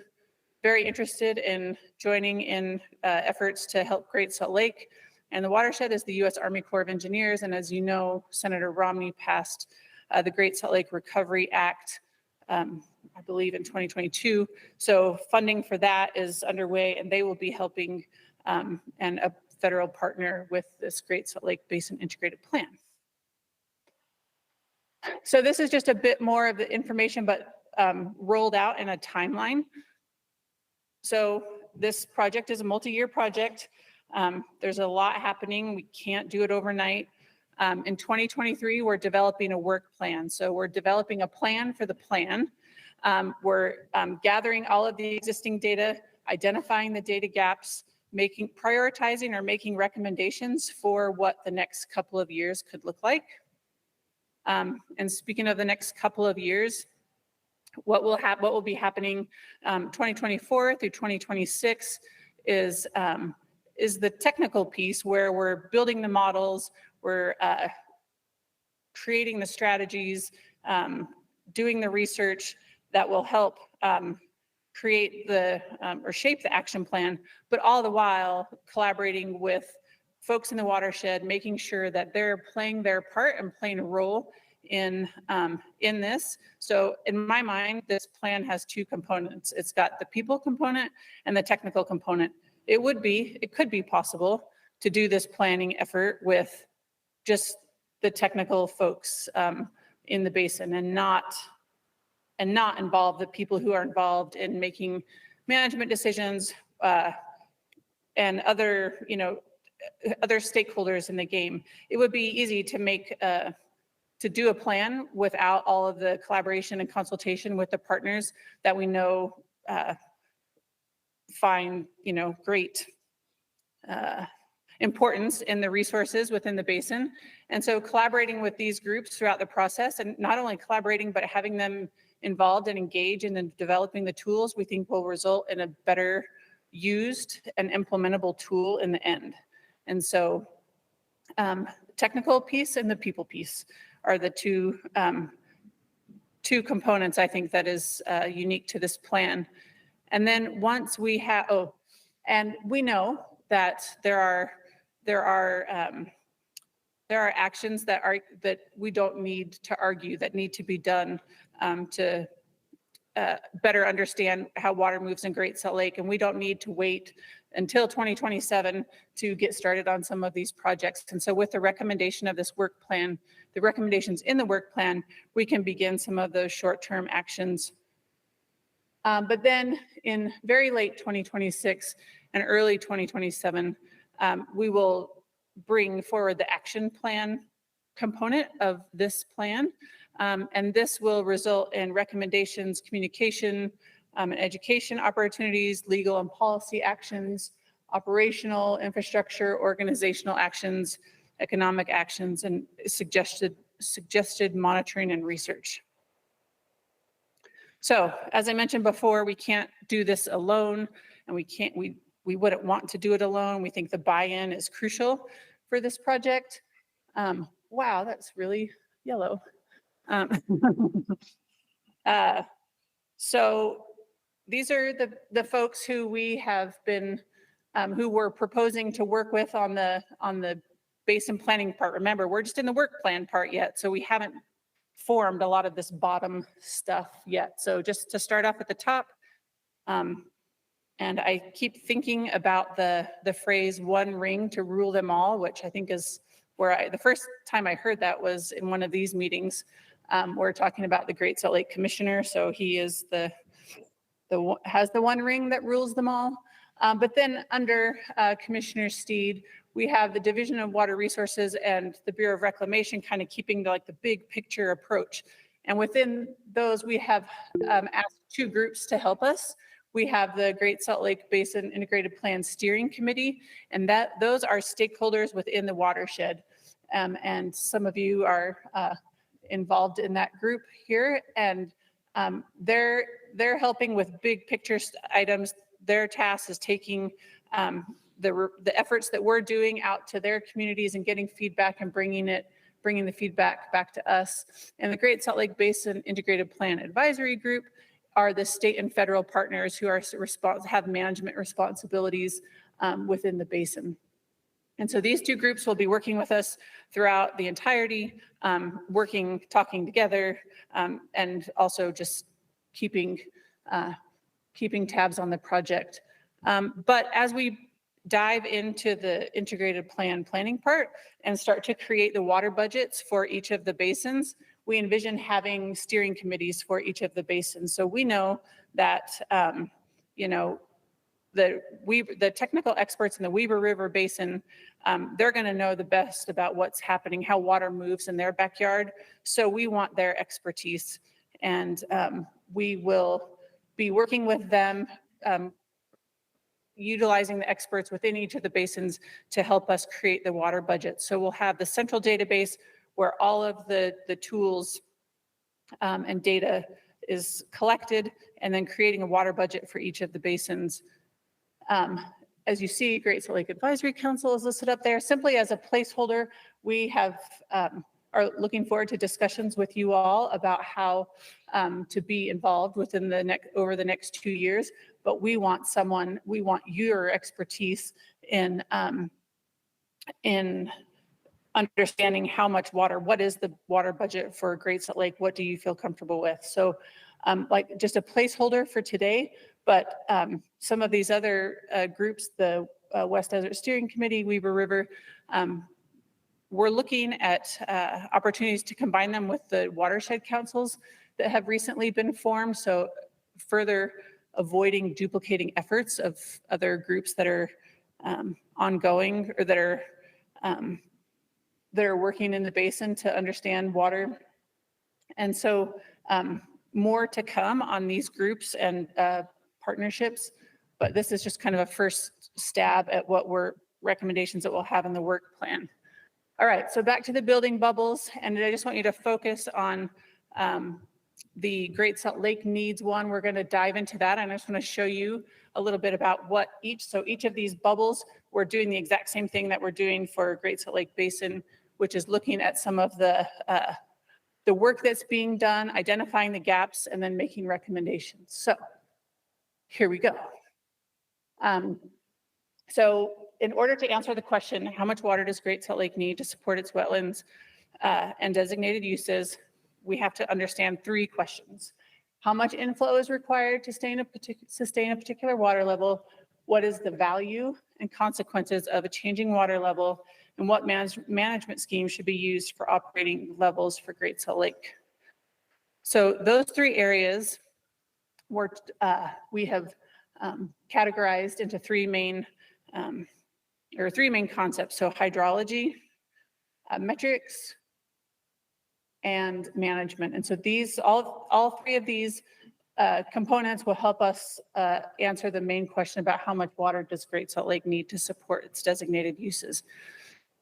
very interested in joining in efforts to help Great Salt Lake and the watershed is the U.S. Army Corps of Engineers. And as you know, Senator Romney passed the Great Salt Lake Recovery Act, I believe in 2022. So funding for that is underway, and they will be helping and a federal partner with this Great Salt Lake Basin Integrated Plan. So this is just a bit more of the information, but rolled out in a timeline. So this project is a multi-year project. There's a lot happening. We can't do it overnight. In 2023, we're developing a work plan. So we're developing a plan for the plan. We're gathering all of the existing data, identifying the data gaps, prioritizing or making recommendations for what the next couple of years could look like. And speaking of the next couple of years, what will be happening 2024 through 2026 is the technical piece where we're building the models, we're creating the strategies, doing the research that will help create or shape the action plan, but all the while collaborating with folks in the watershed, making sure that they're playing their part and playing a role in this. So in my mind, this plan has two components. It's got the people component and the technical component. It could be possible to do this planning effort with just the technical folks in the basin and not involve the people who are involved in making management decisions and other stakeholders in the game. It would be easy to do a plan without all of the collaboration and consultation with the partners that we know find, great importance in the resources within the basin. And so collaborating with these groups throughout the process, and not only collaborating, but having them involved and engaged in developing the tools, we think will result in a better used and implementable tool in the end. And so technical piece and the people piece are the two components I think that is unique to this plan. And then once we have, and we know that there are actions that we don't need to argue, that need to be done to better understand how water moves in Great Salt Lake, and we don't need to wait until 2027 to get started on some of these projects. And so with the recommendation of this work plan, the recommendations in the work plan, we can begin some of those short-term actions. But then in very late 2026 and early 2027, we will bring forward the action plan component of this plan. And this will result in recommendations, communication, and education opportunities, legal and policy actions, operational infrastructure, organizational actions, economic actions, and suggested monitoring and research. So as I mentioned before, we can't do this alone, and we wouldn't want to do it alone. We think the buy-in is crucial for this project. Wow, that's really yellow. So these are the folks who we have been, who we're proposing to work with on the basin planning part. Remember, we're just in the work plan part yet, so we haven't formed a lot of this bottom stuff yet. So just to start off at the top, and I keep thinking about the phrase "one ring to rule them all," which I think is where the first time I heard that was in one of these meetings. We're talking about the Great Salt Lake Commissioner, so he is has the one ring that rules them all. But then under Commissioner Steed, we have the Division of Water Resources and the Bureau of Reclamation kind of keeping the big picture approach. And within those, we have asked two groups to help us. We have the Great Salt Lake Basin Integrated Plan Steering Committee, and those are stakeholders within the watershed. And some of you are involved in that group here, and they're helping with big picture items. Their task is taking the efforts that we're doing out to their communities and getting feedback and bringing the feedback back to us. And the Great Salt Lake Basin Integrated Plan Advisory Group are the state and federal partners who have management responsibilities within the basin. And so these two groups will be working with us throughout the entirety, talking together, and also just keeping tabs on the project. But as we dive into the integrated planning part and start to create the water budgets for each of the basins, we envision having steering committees for each of the basins. So we know that, the technical experts in the Weber River Basin, they're going to know the best about what's happening, how water moves in their backyard. So we want their expertise, and we will be working with them, utilizing the experts within each of the basins to help us create the water budget. So we'll have the central database where all of the tools and data is collected, and then creating a water budget for each of the basins. As you see, Great Salt Lake Advisory Council is listed up there. Simply as a placeholder, we are looking forward to discussions with you all about how to be involved over the next 2 years. But we want your expertise in understanding how much water, what is the water budget for Great Salt Lake? What do you feel comfortable with? So just a placeholder for today, but some of these other groups, the West Desert Steering Committee, Weber River, we're looking at opportunities to combine them with the watershed councils that have recently been formed. So further avoiding duplicating efforts of other groups that are ongoing or that are working in the basin to understand water. And so more to come on these groups and partnerships But this is just kind of a first stab at what recommendations that we'll have in the work plan. All right, so back to the building bubbles, and I just want you to focus on the Great Salt Lake needs one. We're going to dive into that, and I just want to show you a little bit about what each of these bubbles, we're doing the exact same thing that we're doing for Great Salt Lake Basin, which is looking at some of the work that's being done, identifying the gaps, and then making recommendations. So here we go. So in order to answer the question, how much water does Great Salt Lake need to support its wetlands and designated uses, we have to understand 3 questions. How much inflow is required to sustain a particular water level? What is the value and consequences of a changing water level? And what management scheme should be used for operating levels for Great Salt Lake? So those 3 areas we have categorized into 3 main concepts. So hydrology, metrics, and management. And so these, all 3 of these components will help us answer the main question about how much water does Great Salt Lake need to support its designated uses.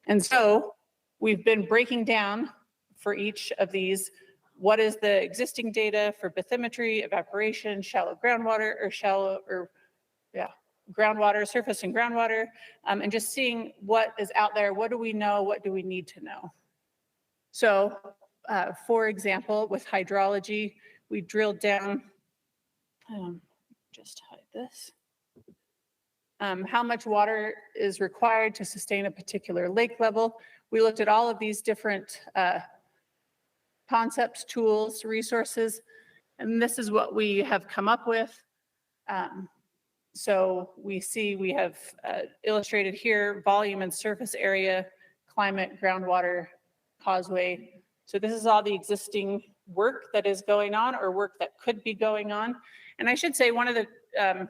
And so we've been breaking down for each of these, what is the existing data for bathymetry, evaporation, shallow groundwater, groundwater, surface and groundwater, and just seeing what is out there. What do we know? What do we need to know? So for example, with hydrology, we drilled down, just hide this, how much water is required to sustain a particular lake level. We looked at all of these different concepts, tools, resources, and this is what we have come up with. So we see we have illustrated here volume and surface area, climate, groundwater, causeway. So this is all the existing work that is going on or work that could be going on. And I should say one of the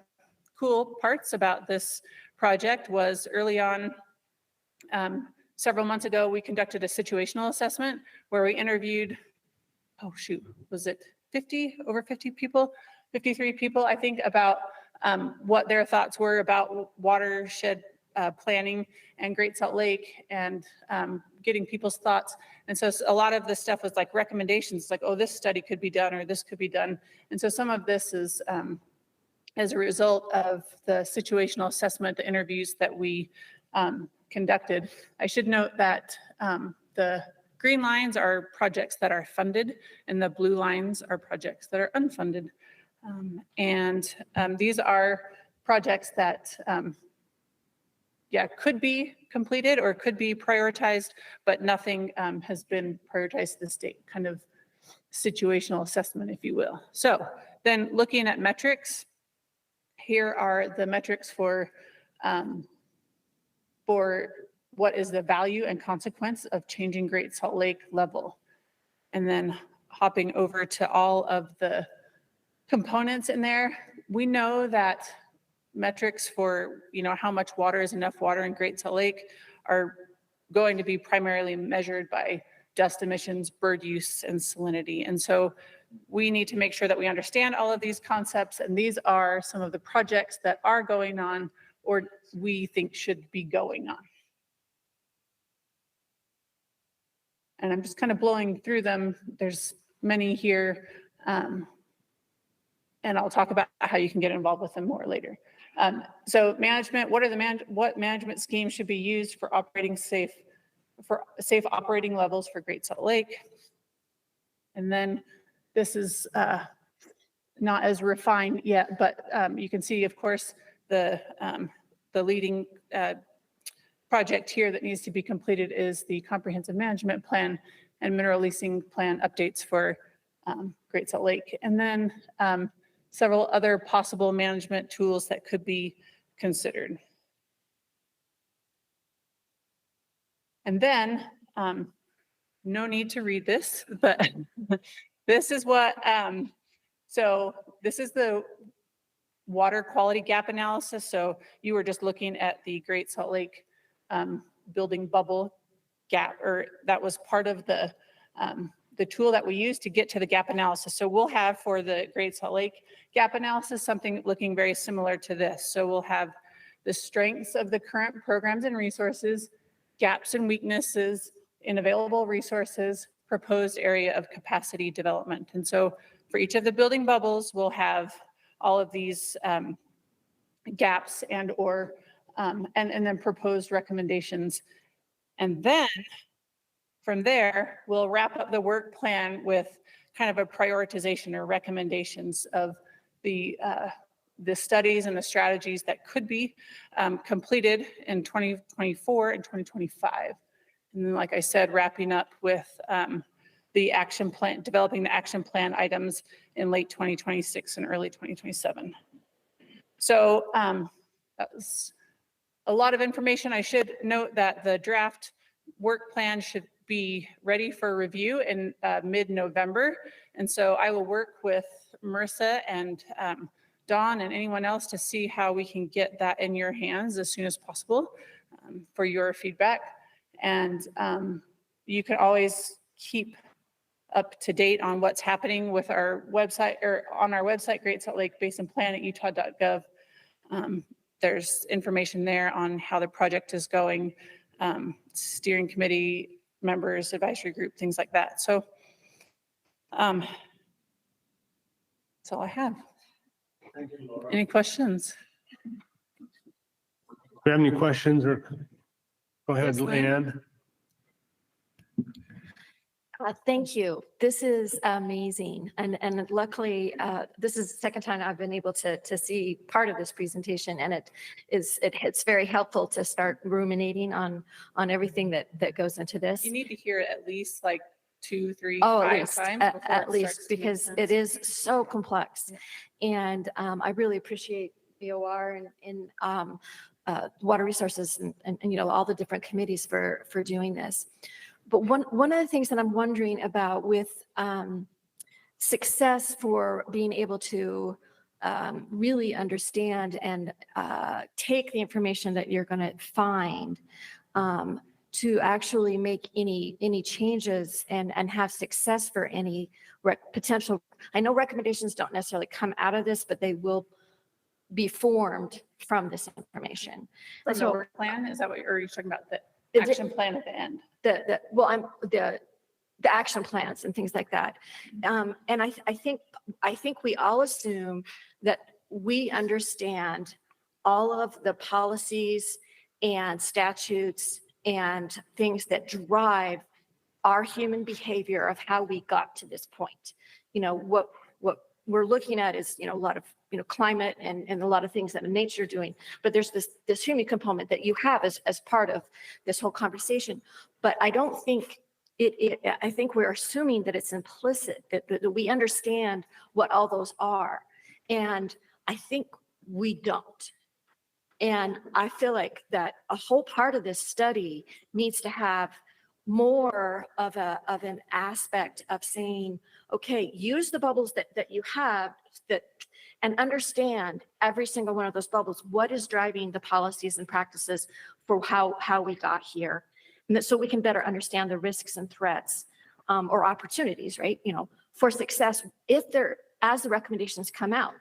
cool parts about this project was early on, several months ago, we conducted a situational assessment where we interviewed, was it 50, over 50 people, 53 people, I think, about what their thoughts were about watershed planning and Great Salt Lake, and getting people's thoughts. And so a lot of the stuff was like recommendations, like, oh, this study could be done or this could be done. And so some of this is as a result of the situational assessment, the interviews that we conducted. I should note that the green lines are projects that are funded and the blue lines are projects that are unfunded. These are projects that could be completed or could be prioritized, but nothing has been prioritized to this date, kind of situational assessment, if you will. So then looking at metrics, here are the metrics for what is the value and consequence of changing Great Salt Lake level. And then hopping over to all of the components in there, we know that metrics for, how much water is enough water in Great Salt Lake are going to be primarily measured by dust emissions, bird use, and salinity. And so we need to make sure that we understand all of these concepts, and these are some of the projects that are going on or we think should be going on. And I'm just kind of blowing through them. There's many here, and I'll talk about how you can get involved with them more later. So management, what management schemes should be used for safe operating levels for Great Salt Lake? And then this is not as refined yet, but you can see, of course, the leading project here that needs to be completed is the comprehensive management plan and mineral leasing plan updates for Great Salt Lake. And then several other possible management tools that could be considered. And then, no need to read this, but this is what, so this is the water quality gap analysis. So you were just looking at the Great Salt Lake building bubble gap, or that was part of the the tool that we use to get to the gap analysis. So we'll have for the Great Salt Lake gap analysis, something looking very similar to this. So we'll have the strengths of the current programs and resources, gaps and weaknesses in available resources, proposed area of capacity development. And so for each of the building bubbles, we'll have all of these gaps and then proposed recommendations. And then from there, we'll wrap up the work plan with kind of a prioritization or recommendations of the studies and the strategies that could be completed in 2024 and 2025. And then, like I said, wrapping up with the action plan, developing the action plan items in late 2026 and early 2027. So that was a lot of information. I should note that the draft work plan should be ready for review in mid-November. And so I will work with Marisa and Dawn and anyone else to see how we can get that in your hands as soon as possible for your feedback. And you can always keep up to date on what's happening with our website or on our website, Great Salt Lake Basin Plan at utah.gov. There's information there on how the project is going, steering committee members, advisory group, things like that. So that's all I have. Any questions? Do you have any questions or go ahead, Yes, ma'am. Leanne? Thank you. This is amazing. And luckily, this is the second time I've been able to see part of this presentation, and it's very helpful to start ruminating on everything that goes into this. You need to hear it at least like 2, 3, Oh, 5 at least, times. at before it least, starts to make because sense. it is so complex. And I really appreciate BOR and Water Resources and you know, all the different committees for doing this. But one of the things that I'm wondering about with success for being able to really understand and take the information that you're going to find to actually make any changes and have success for any potential. I know recommendations don't necessarily come out of this, but they will be formed from this information. From the work plan, is that what you're talking about? The action plan at the end? The action plans and things like that. And I think we all assume that we understand all of the policies and statutes and things that drive our human behavior of how we got to this point. You know, what we're looking at is, you know, a lot of, you know, climate and a lot of things that nature doing, but there's this human component that you have as part of this whole conversation. But I don't think I think we're assuming that it's implicit, that we understand what all those are. And I think we don't. And I feel like that a whole part of this study needs to have more of an aspect of saying, okay, use the bubbles that you have and understand every single one of those bubbles. What is driving the policies and practices for how we got here? And so we can better understand the risks and threats or opportunities, right? You know, for success, as the recommendations come out,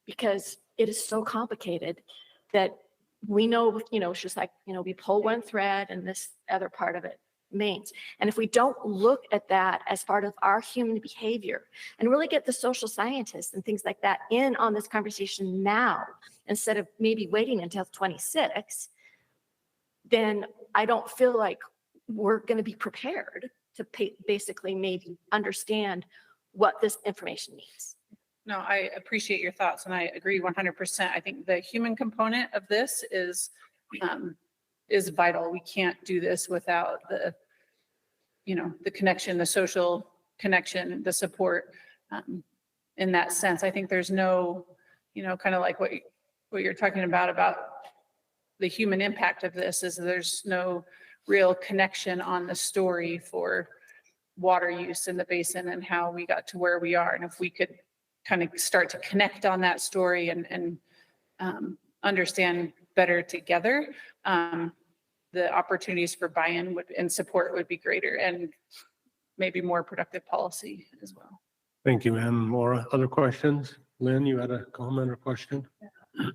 because it is so complicated that we know, you know, it's just like, you know, we pull one thread and this other part of it remains. And if we don't look at that as part of our human behavior and really get the social scientists and things like that in on this conversation now, instead of maybe waiting until 26, then I don't feel like we're going to be prepared to basically maybe understand what this information means. No, I appreciate your thoughts and I agree 100%. I think the human component of this is vital. We can't do this without the, you know, the connection, the social connection, the support in that sense. I think there's no, you know, kind of like what you're talking about the human impact of this is there's no real connection on the story for water use in the basin and how we got to where we are. And if we could kind of start to connect on that story and understand better together, the opportunities for buy-in and support would be greater. And maybe more productive policy as well. Thank you, Ann. Laura, other questions? Lynn, you had a comment or question?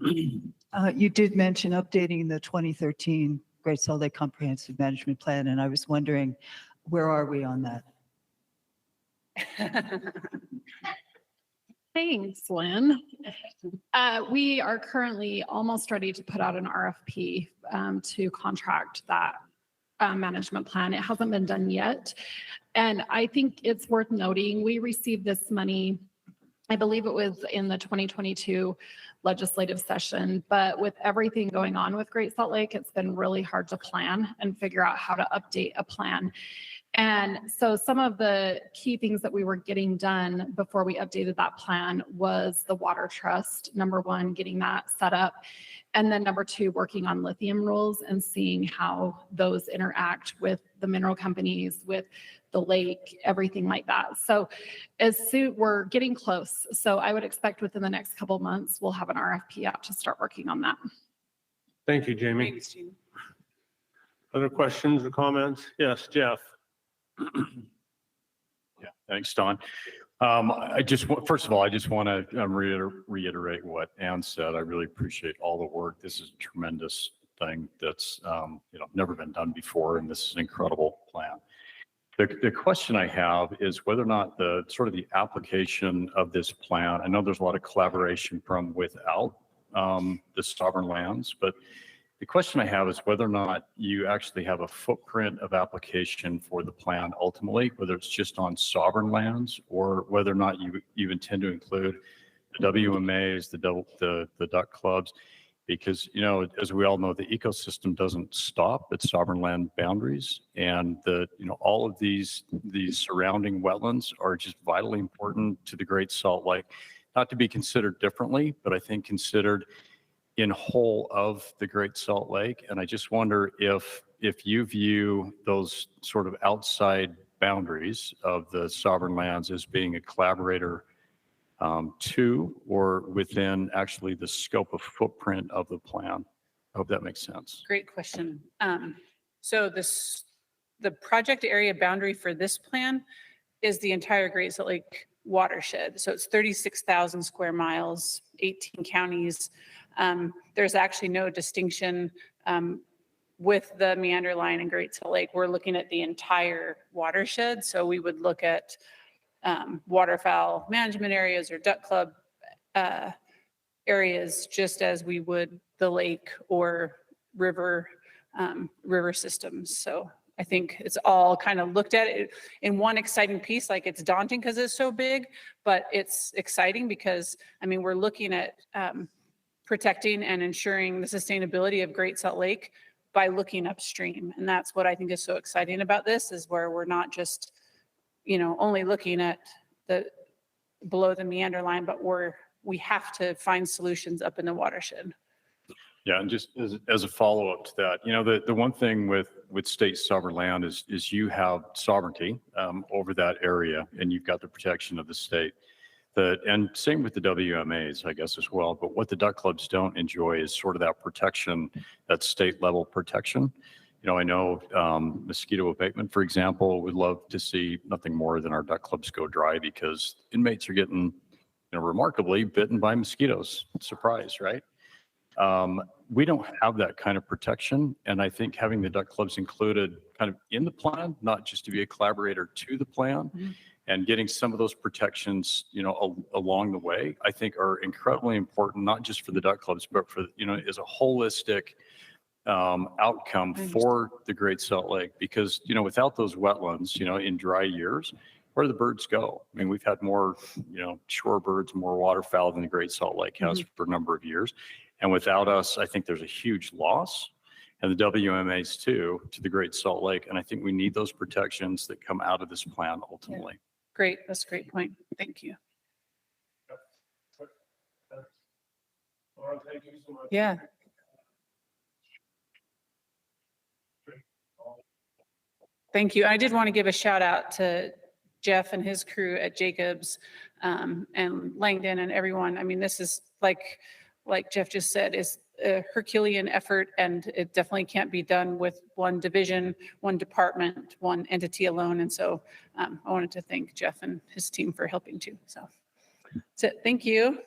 You did mention updating the 2013 Great Salt Lake Comprehensive Management Plan, and I was wondering, where are we on that? Thanks, Lynn. We are currently almost ready to put out an RFP to contract that management plan. It hasn't been done yet. And I think it's worth noting, we received this money, I believe it was in the 2022 legislative session, but with everything going on with Great Salt Lake, it's been really hard to plan and figure out how to update a plan. And so some of the key things that we were getting done before we updated that plan was the water trust, number one, getting that set up. And then number two, working on lithium rules and seeing how those interact with the mineral companies, with the lake, everything like that. So we're getting close. So I would expect within the next couple of months, we'll have an RFP out to start working on that. Thank you, Jamie. Thanks, Jean. Other questions or comments? Yes, Jeff. Yeah, thanks, Don. First of all, I just want to reiterate what Ann said. I really appreciate all the work. This is a tremendous thing that's never been done before, and this is an incredible plan. The question I have is whether or not the application of this plan, I know there's a lot of collaboration from without the sovereign lands, but the question I have is whether or not you actually have a footprint of application for the plan ultimately, whether it's just on sovereign lands or whether or not you intend to include the WMAs, the duck clubs, because, as we all know, the ecosystem doesn't stop at sovereign land boundaries. And all of these surrounding wetlands are just vitally important to the Great Salt Lake, not to be considered differently, but I think considered in whole of the Great Salt Lake. And I just wonder if you view those sort of outside boundaries of the sovereign lands as being a collaborator to or within actually the scope of footprint of the plan. I hope that makes sense. Great question. So the project area boundary for this plan is the entire Great Salt Lake watershed. So it's 36,000 square miles, 18 counties. There's actually no distinction with the meander line in Great Salt Lake. We're looking at the entire watershed. So we would look at waterfowl management areas or duck club areas, just as we would the lake or river systems. So I think it's all kind of looked at it in one exciting piece. Like, it's daunting because it's so big, but it's exciting because, we're looking at protecting and ensuring the sustainability of Great Salt Lake by looking upstream. And that's what I think is so exciting about this, is where we're not just, only looking at the below the meander line, but we have to find solutions up in the watershed. Yeah, and just as a follow-up to that, the one thing with state sovereign land is you have sovereignty over that area, and you've got the protection of the state. And same with the WMAs, I guess, as well. But what the duck clubs don't enjoy is sort of that protection, that state level protection. I know mosquito abatement, for example, would love to see nothing more than our duck clubs go dry, because inmates are getting, remarkably bitten by mosquitoes. Surprise, right? We don't have that kind of protection. And I think having the duck clubs included kind of in the plan, not just to be a collaborator to the plan, and getting some of those protections, along the way, I think are incredibly important, not just for the duck clubs, but for, as a holistic outcome for the Great Salt Lake. Because, without those wetlands, in dry years, where do the birds go? We've had more, shorebirds, more waterfowl than the Great Salt Lake has for a number of years. And without us, I think there's a huge loss, and the WMAs too, to the Great Salt Lake. And I think we need those protections that come out of this plan ultimately. Yeah. Great. That's a great point. Thank you. Thank you so much. Yeah. Thank you. I did want to give a shout out to Jeff and his crew at Jacobs and Langdon and everyone. This is like Jeff just said, is a Herculean effort, and it definitely can't be done with one division, one department, one entity alone. And so I wanted to thank Jeff and his team for helping too. So that's it. Thank you.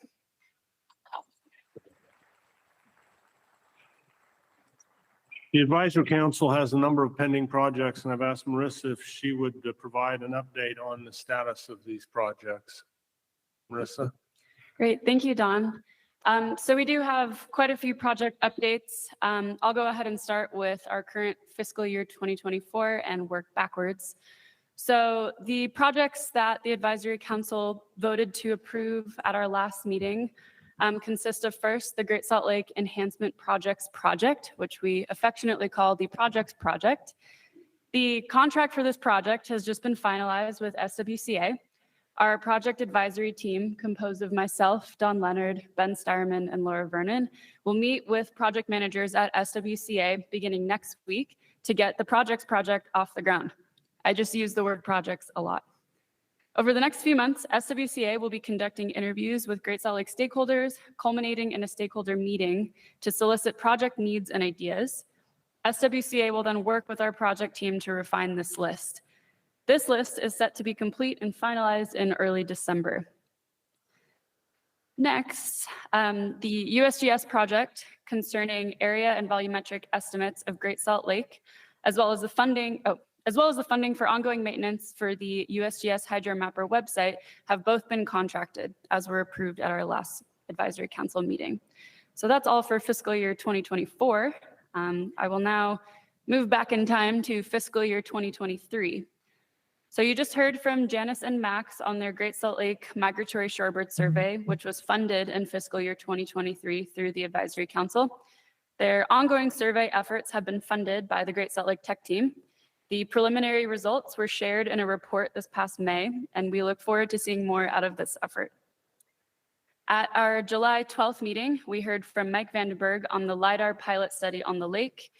The advisory council has a number of pending projects, and I've asked Marisa if she would provide an update on the status of these projects. Marisa? Great, thank you, Don. So we do have quite a few project updates. I'll go ahead and start with our current fiscal year 2024 and work backwards. So the projects that the advisory council voted to approve at our last meeting consist of first, the Great Salt Lake Enhancement Projects Project, which we affectionately call the Projects Project. The contract for this project has just been finalized with SWCA. Our project advisory team, composed of myself, Don Leonard, Ben Steierman, and Laura Vernon, will meet with project managers at SWCA beginning next week to get the Projects Project off the ground. I just use the word projects a lot. Over the next few months, SWCA will be conducting interviews with Great Salt Lake stakeholders, culminating in a stakeholder meeting to solicit project needs and ideas. SWCA will then work with our project team to refine this list. This list is set to be complete and finalized in early December. Next, the USGS project concerning area and volumetric estimates of Great Salt Lake, as well as the funding for ongoing maintenance for the USGS HydroMapper website have both been contracted, as were approved at our last advisory council meeting. So that's all for fiscal year 2024. I will now move back in time to fiscal year 2023. So you just heard from Janice and Max on their Great Salt Lake Migratory Shorebird Survey, which was funded in fiscal year 2023 through the Advisory Council. Their ongoing survey efforts have been funded by the Great Salt Lake Tech Team. The preliminary results were shared in a report this past May, and we look forward to seeing more out of this effort. At our July 12th meeting, we heard from Mike Vandenberg on the LiDAR pilot study on the lake.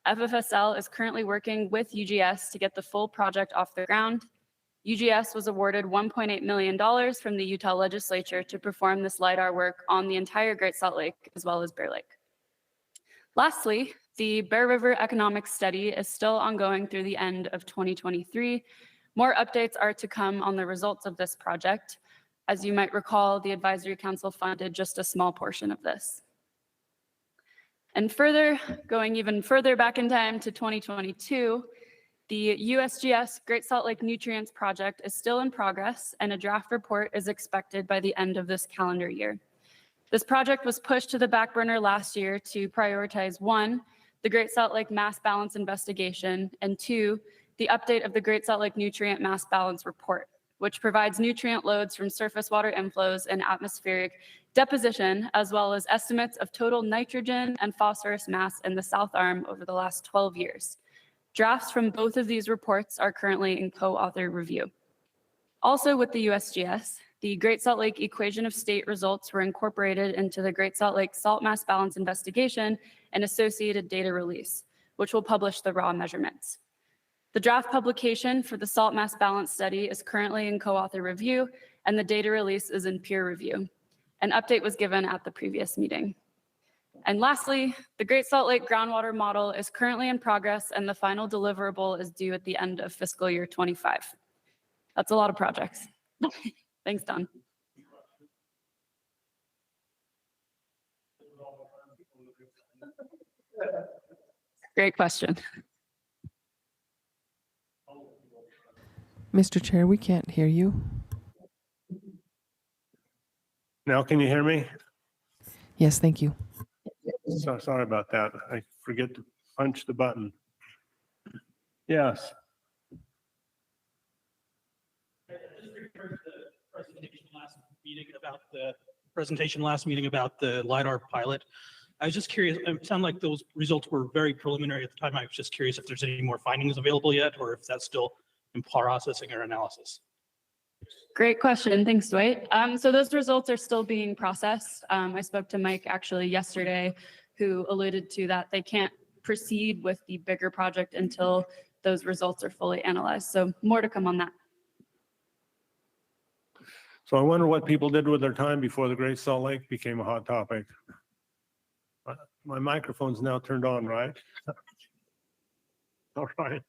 FFSL is currently working with UGS to get the full project off the ground. UGS was awarded $1.8 million from the Utah legislature to perform this LiDAR work on the entire Great Salt Lake, as well as Bear Lake. Lastly, the Bear River Economic Study is still ongoing through the end of 2023. More updates are to come on the results of this project. As you might recall, the Advisory Council funded just a small portion of this. And further, going even further back in time to 2022, the USGS Great Salt Lake Nutrients Project is still in progress, and a draft report is expected by the end of this calendar year. This project was pushed to the back burner last year to prioritize 1, the Great Salt Lake Mass Balance Investigation, and 2, the update of the Great Salt Lake Nutrient Mass Balance Report, which provides nutrient loads from surface water inflows and atmospheric deposition, as well as estimates of total nitrogen and phosphorus mass in the South Arm over the last 12 years. Drafts from both of these reports are currently in co-author review. Also with the USGS, the Great Salt Lake Equation of State results were incorporated into the Great Salt Lake Salt Mass Balance Investigation and associated data release, which will publish the raw measurements. The draft publication for the Salt Mass Balance Study is currently in co-author review, and the data release is in peer review. An update was given at the previous meeting. And lastly, the Great Salt Lake groundwater model is currently in progress, and the final deliverable is due at the end of fiscal year 25. That's a lot of projects. Thanks, Don. Great question. Mr. Chair, we can't hear you. Now, can you hear me? Yes, thank you. So sorry about that. I forget to punch the button. Yes. Presentation last meeting about the LiDAR pilot. I was just curious, it sounded like those results were very preliminary at the time. I was just curious if there's any more findings available yet, or if that's still in processing or analysis. Great question. Thanks, Dwight. So those results are still being processed. I spoke to Mike actually yesterday, who alluded to that they can't proceed with the bigger project until those results are fully analyzed. So more to come on that. So I wonder what people did with their time before the Great Salt Lake became a hot topic. My microphone's now turned on, right? All right.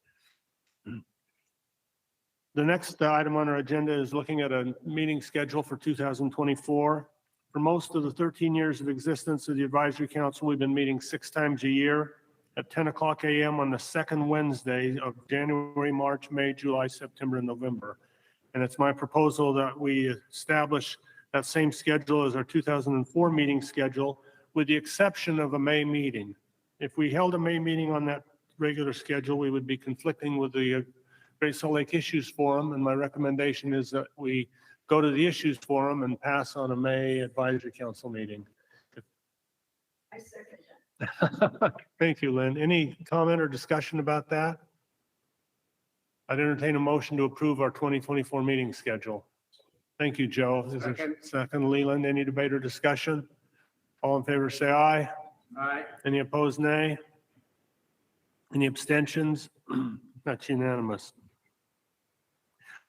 The next item on our agenda is looking at a meeting schedule for 2024. For most of the 13 years of existence of the Advisory Council, we've been meeting 6 times a year at 10 o'clock a.m. on the second Wednesday of January, March, May, July, September, and November. And it's my proposal that we establish that same schedule as our 2004 meeting schedule, with the exception of a May meeting. If we held a May meeting on that regular schedule, we would be conflicting with the Great Salt Lake Issues Forum, and my recommendation is that we go to the Issues Forum and pass on a May Advisory Council meeting. I second that. Thank you, Lynn. Any comment or discussion about that? I'd entertain a motion to approve our 2024 meeting schedule. Thank you, Joe. Is there a second, Leland? Any debate or discussion? All in favor, say aye. Aye. Any opposed, nay? Any abstentions? That's unanimous.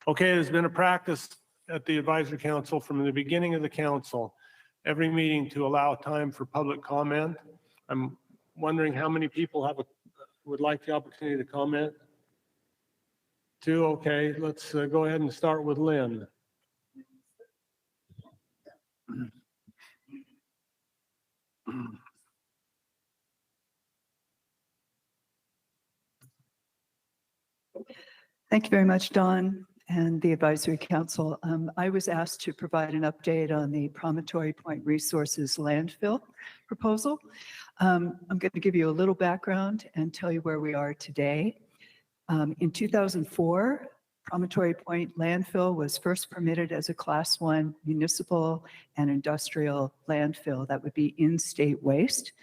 Okay, there's been a practice at the Advisory Council from the beginning of the council, every meeting, to allow time for public comment. I'm wondering how many people would like the opportunity to comment? 2, okay, let's go ahead and start with Lynn. Thank you very much, Don and the Advisory Council. I was asked to provide an update on the Promontory Point Resources landfill proposal. I'm going to give you a little background and tell you where we are today. In 2004, Promontory Point landfill was first permitted as a Class 1 municipal and industrial landfill that would be in-state waste.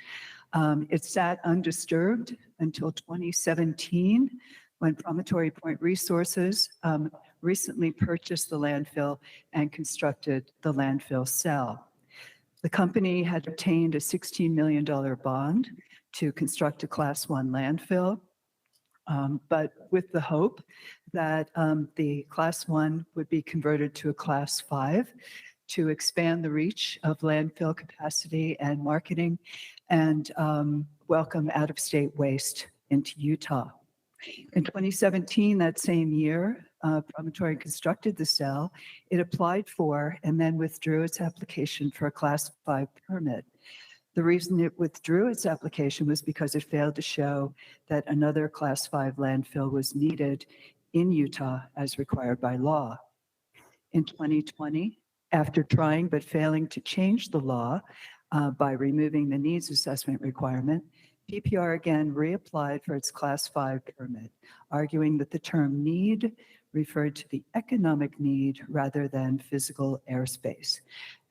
It sat undisturbed until 2017, when Promontory Point Resources recently purchased the landfill and constructed the landfill cell. The company had obtained a $16 million bond to construct a Class 1 landfill, but with the hope that the Class 1 would be converted to a Class 5 to expand the reach of landfill capacity and marketing and welcome out-of-state waste into Utah. In 2017, that same year, Promontory constructed the cell. It applied for and then withdrew its application for a Class 5 permit. The reason it withdrew its application was because it failed to show that another Class 5 landfill was needed in Utah as required by law. In 2020, after trying but failing to change the law by removing the needs assessment requirement, PPR again reapplied for its Class 5 permit, arguing that the term need referred to the economic need rather than physical airspace.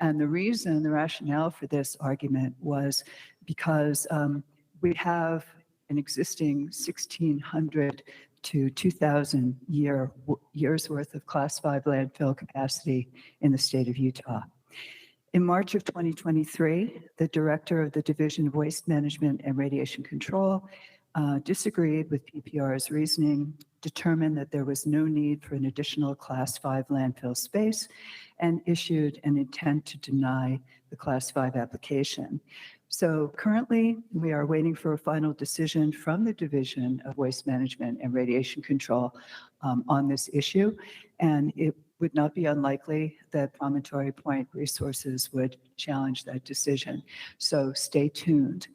And the reason, the rationale for this argument was because we have an existing 1,600 to 2,000 years worth of Class 5 landfill capacity in the state of Utah. In March of 2023, the director of the Division of Waste Management and Radiation Control disagreed with PPR's reasoning, determined that there was no need for an additional Class 5 landfill space, and issued an intent to deny the Class 5 application. So currently, we are waiting for a final decision from the Division of Waste Management and Radiation Control on this issue, and it would not be unlikely that Promontory Point Resources would challenge that decision. So stay tuned.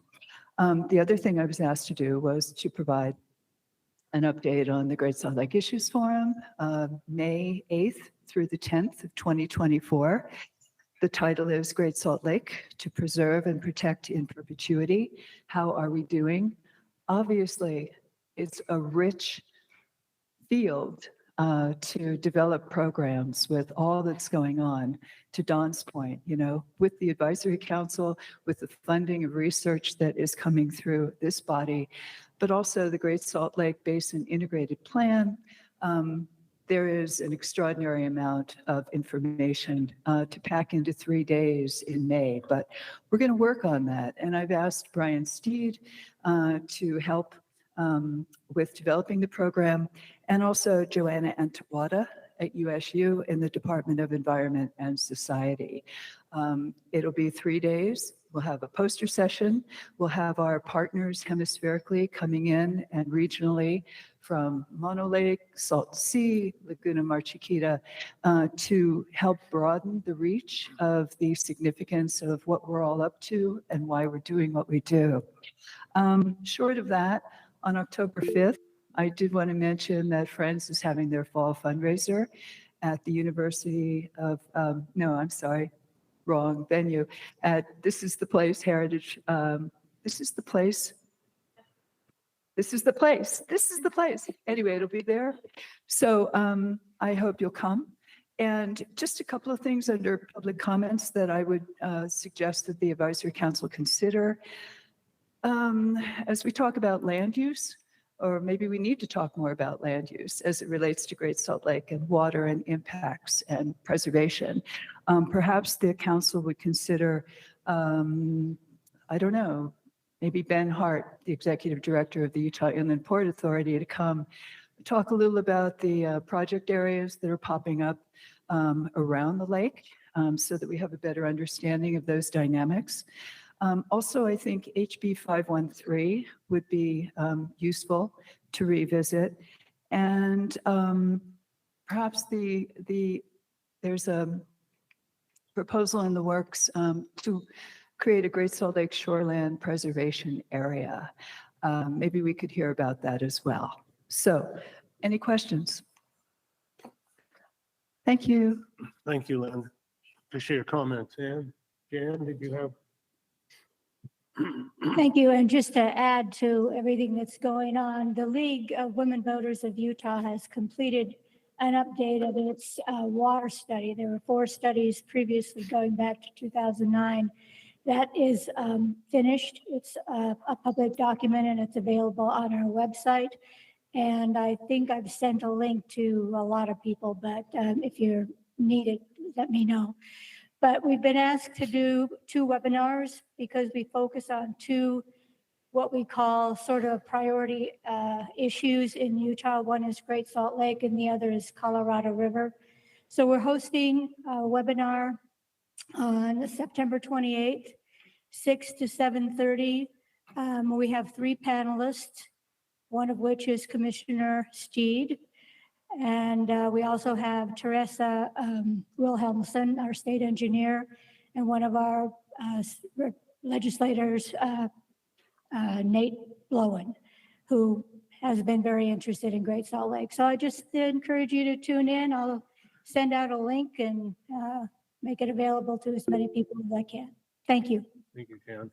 The other thing I was asked to do was to provide an update on the Great Salt Lake Issues Forum, May 8th through the 10th of 2024. The title is Great Salt Lake to Preserve and Protect in Perpetuity. How are we doing? Obviously, it's a rich field to develop programs with all that's going on. To Don's point, you know, with the Advisory Council, with the funding of research that is coming through this body, but also the Great Salt Lake Basin Integrated Plan, there is an extraordinary amount of information to pack into 3 days in May, but we're going to work on that. And I've asked Brian Steed to help with developing the program, and also Joanna Antawada at USU in the Department of Environment and Society. It'll be 3 days We'll have a poster session. We'll have our partners hemispherically coming in and regionally from Mono Lake, Salt Sea, Laguna Mar Chiquita, to help broaden the reach of the significance of what we're all up to and why we're doing what we do. Short of that, on October 5th, I did want to mention that Friends is having their fall fundraiser at the University of, no, I'm sorry, wrong venue, at This is the Place Heritage, this is the place. This is the place. This is the place. Anyway, it'll be there. So I hope you'll come. And just a couple of things under public comments that I would suggest that the Advisory Council consider. As we talk about land use, or maybe we need to talk more about land use as it relates to Great Salt Lake and water and impacts and preservation. Perhaps the council would consider, I don't know, maybe Ben Hart, the executive director of the Utah Inland Port Authority, to come talk a little about the project areas that are popping up around the lake so that we have a better understanding of those dynamics. Also, I think HB 513 would be useful to revisit. And perhaps there's a proposal in the works to create a Great Salt Lake Shoreland Preservation Area. Maybe we could hear about that as well. So, any questions? Thank you. Thank you, Lynn. Appreciate your comments. And Jan, did you have? Thank you. And just to add to everything that's going on, the League of Women Voters of Utah has completed an update of its water study. There were 4 studies previously going back to 2009. That is finished. It's a public document and it's available on our website. And I think I've sent a link to a lot of people, but if you need it, let me know. But we've been asked to do 2 webinars because we focus on 2 what we call sort of priority issues in Utah. One is Great Salt Lake and the other is Colorado River. So we're hosting a webinar on September 28th, 6 to 7:30. We have 3 panelists, one of which is Commissioner Steed. And we also have Teresa Wilhelmsen, our state engineer, and one of our legislators, Nate Blowen, who has been very interested in Great Salt Lake. So I just encourage you to tune in. I'll send out a link and make it available to as many people as I can. Thank you. Thank you, Jan.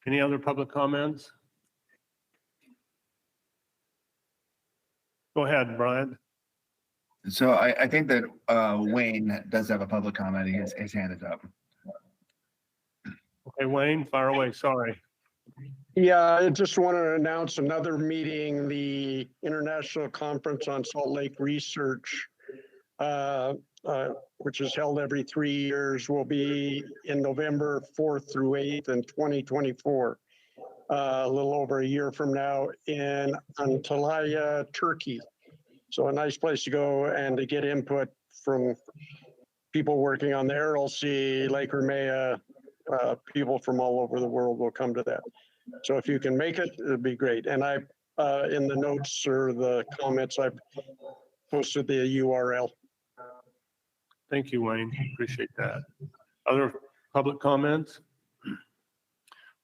Any other public comments? Go ahead, Brian. So I think that Wayne does have a public comment. His hand is up. Okay, Wayne, fire away. Sorry. Yeah, I just want to announce another meeting, the International Conference on Salt Lake Research, which is held every 3 years, will be in November 4th through 8th in 2024, a little over a year from now in Antalya, Turkey. So a nice place to go and to get input from people working on the Aral Sea, Lake Ermea. People from all over the world will come to that. So if you can make it, it'd be great. And I, in the notes or the comments, I've posted the URL. Thank you, Wayne. Appreciate that. Other public comments?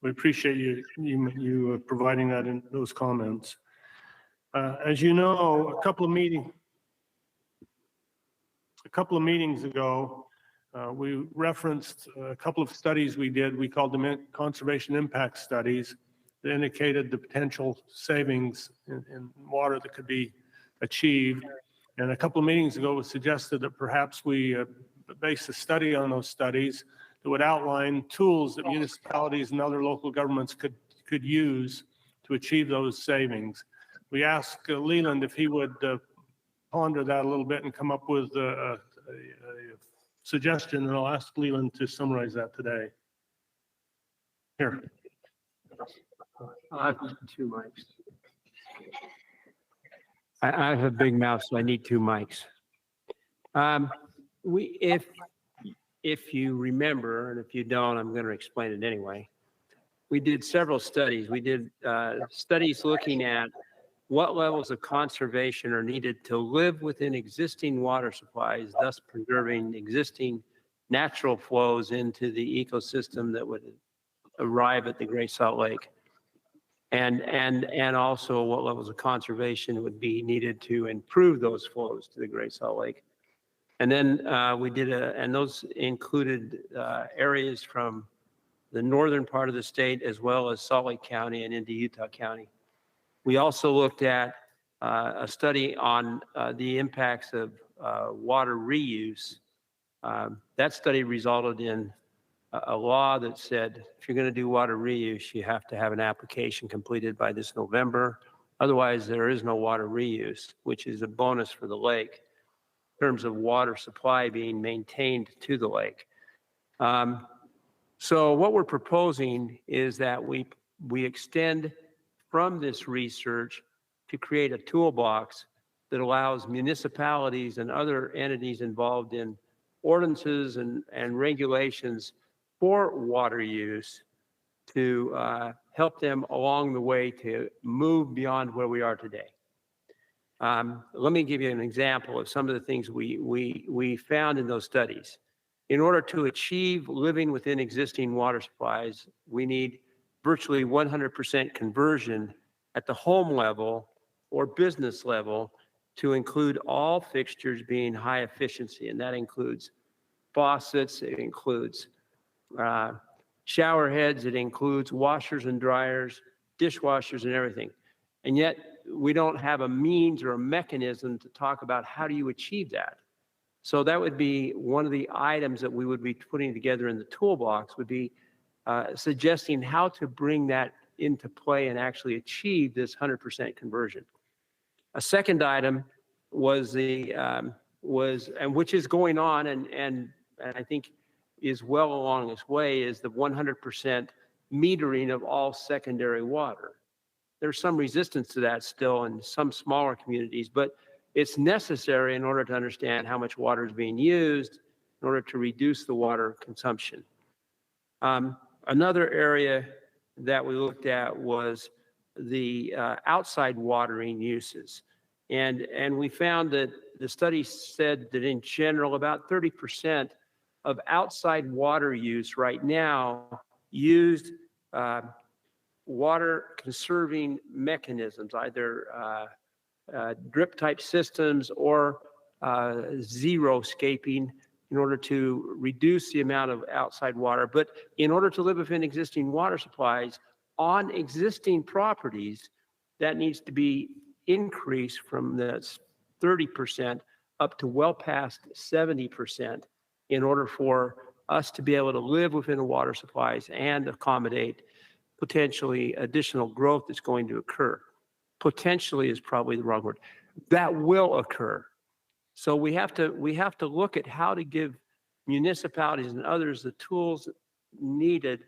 We appreciate you providing that in those comments. As you know, a couple of meetings ago, we referenced a couple of studies we did. We called them conservation impact studies that indicated the potential savings in water that could be achieved. And a couple of meetings ago, it was suggested that perhaps we base a study on those studies that would outline tools that municipalities and other local governments could use to achieve those savings. We asked Leland if he would ponder that a little bit and come up with a suggestion, and I'll ask Leland to summarize that today. Here. I have 2 mics. I have a big mouth, so I need 2 mics. if you remember, and if you don't, I'm going to explain it anyway. We did several studies. We did studies looking at what levels of conservation are needed to live within existing water supplies, thus preserving existing natural flows into the ecosystem that would arrive at the Great Salt Lake. And also what levels of conservation would be needed to improve those flows to the Great Salt Lake. And then we did and those included areas from the northern part of the state as well as Salt Lake County and into Utah County. We also looked at a study on the impacts of water reuse. That study resulted in a law that said if you're going to do water reuse, you have to have an application completed by this November. Otherwise, there is no water reuse, which is a bonus for the lake in terms of water supply being maintained to the lake. So what we're proposing is that we extend from this research to create a toolbox that allows municipalities and other entities involved in ordinances and regulations for water use to help them along the way to move beyond where we are today. Let me give you an example of some of the things we found in those studies. In order to achieve living within existing water supplies, we need virtually 100% conversion at the home level or business level to include all fixtures being high efficiency. And that includes faucets, it includes shower heads, it includes washers and dryers, dishwashers and everything. And yet we don't have a means or a mechanism to talk about how do you achieve that. So that would be one of the items that we would be putting together in the toolbox would be suggesting how to bring that into play and actually achieve this 100% conversion. A second item was which is going on and I think is well along its way is the 100% metering of all secondary water. There's some resistance to that still in some smaller communities, but it's necessary in order to understand how much water is being used in order to reduce the water consumption. Another area that we looked at was the outside watering uses. And we found that the study said that in general, about 30% of outside water use right now used water conserving mechanisms, either drip type systems or xeriscaping in order to reduce the amount of outside water. But in order to live within existing water supplies on existing properties, that needs to be increased from the 30% up to well past 70% in order for us to be able to live within the water supplies and accommodate potentially additional growth that's going to occur. Potentially is probably the wrong word. That will occur. So we have to look at how to give municipalities and others the tools needed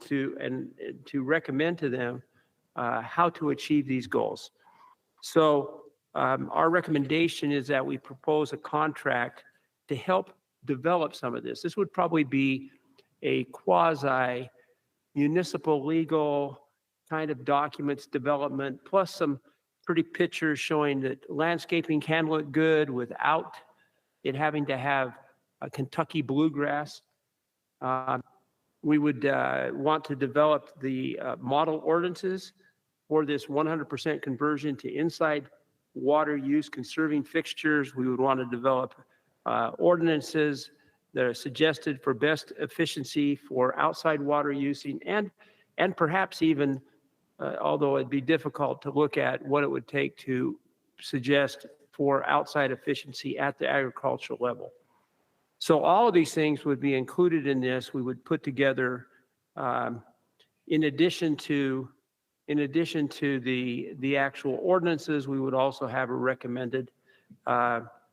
to recommend to them how to achieve these goals. So our recommendation is that we propose a contract to help develop some of this. This would probably be a quasi municipal legal kind of documents development, plus some pretty pictures showing that landscaping can look good without it having to have a Kentucky bluegrass. We would want to develop the model ordinances for this 100% conversion to inside water use conserving fixtures. We would want to develop ordinances that are suggested for best efficiency for outside water using and perhaps even although it'd be difficult to look at what it would take to suggest for outside efficiency at the agricultural level. So all of these things would be included in this. We would put together, in addition to the actual ordinances, we would also have a recommended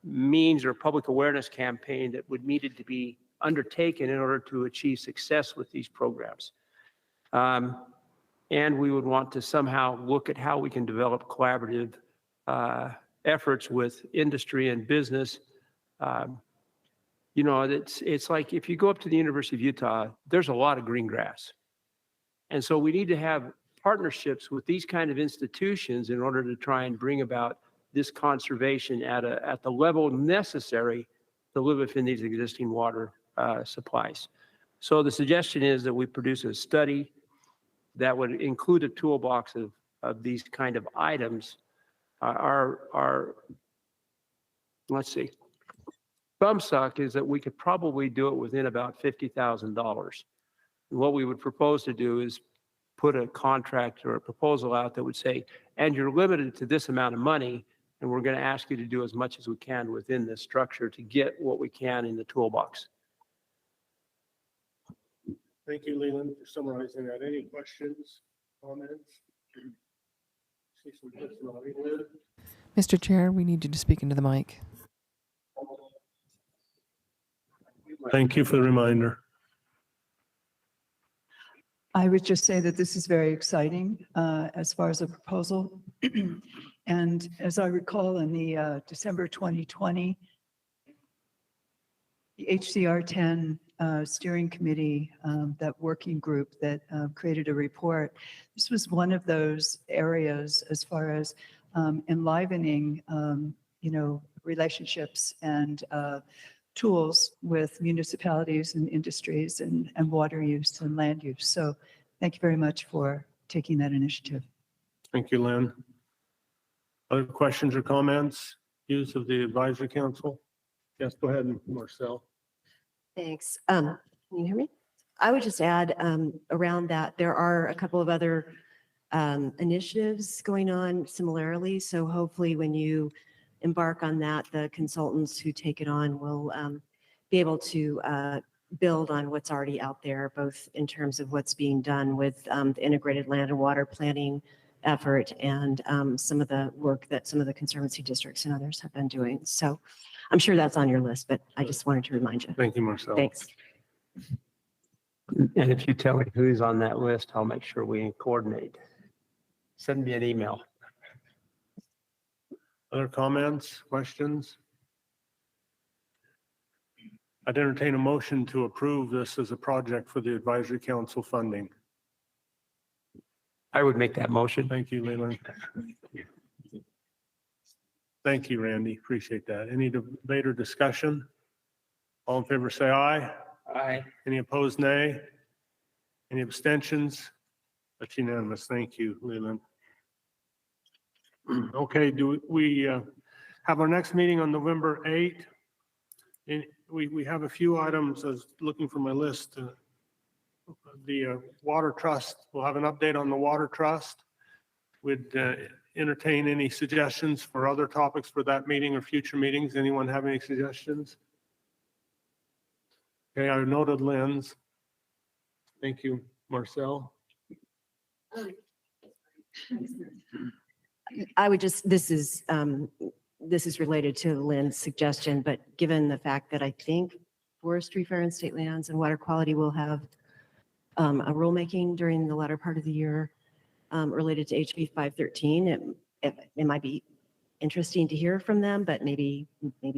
means or public awareness campaign that would needed to be undertaken in order to achieve success with these programs. And we would want to somehow look at how we can develop collaborative efforts with industry and business You know, it's like if you go up to the University of Utah, there's a lot of green grass. And so we need to have partnerships with these kind of institutions in order to try and bring about this conservation at the level necessary to live within these existing water supplies. So the suggestion is that we produce a study that would include a toolbox of these kind of items. Let's see, thumb suck is that we could probably do it within about $50,000. What we would propose to do is put a contract or a proposal out that would say, and you're limited to this amount of money, and we're going to ask you to do as much as we can within this structure to get what we can in the toolbox. Thank you, Leland, for summarizing that. Any questions, comments? See some personality. Mr. Chair, we need you to speak into the mic. Thank you for the reminder. I would just say that this is very exciting as far as a proposal. And as I recall, in the December 2020, the HCR 10 steering committee, that working group that created a report, this was one of those areas as far as enlivening, relationships and tools with municipalities and industries and water use and land use. So thank you very much for taking that initiative. Thank you, Lynn. Other questions or comments? Use of the advisory council? Yes, go ahead, Marcel. Thanks. Can you hear me? I would just add around that, there are a couple of other initiatives going on similarly. So hopefully when you embark on that, the consultants who take it on will be able to build on what's already out there, both in terms of what's being done with the integrated land and water planning effort and some of the work that some of the conservancy districts and others have been doing. So I'm sure that's on your list, but I just wanted to remind you. Thank you, Marcel. Thanks. And if you tell me who's on that list, I'll make sure we coordinate. Send me an email. Other comments, questions? I'd entertain a motion to approve this as a project for the advisory council funding. I would make that motion. Thank you, Leland. Thank you, Randy. Appreciate that. Any debate or discussion? All in favor, say aye. Aye. Any opposed, nay? Any abstentions? That's unanimous. Thank you, Leland. Okay, do we have our next meeting on November 8th? And we have a few items. I was looking for my list. The water trust, we'll have an update on the water trust. We'd entertain any suggestions for other topics for that meeting or future meetings. Anyone have any suggestions? Okay, I noted Lynn's. Thank you, Marcel. I would just, this is related to Lynn's suggestion, but given the fact that I think Forestry, Fair and State Lands and Water Quality will have a rulemaking during the latter part of the year related to HB 513, it might be interesting to hear from them, but maybe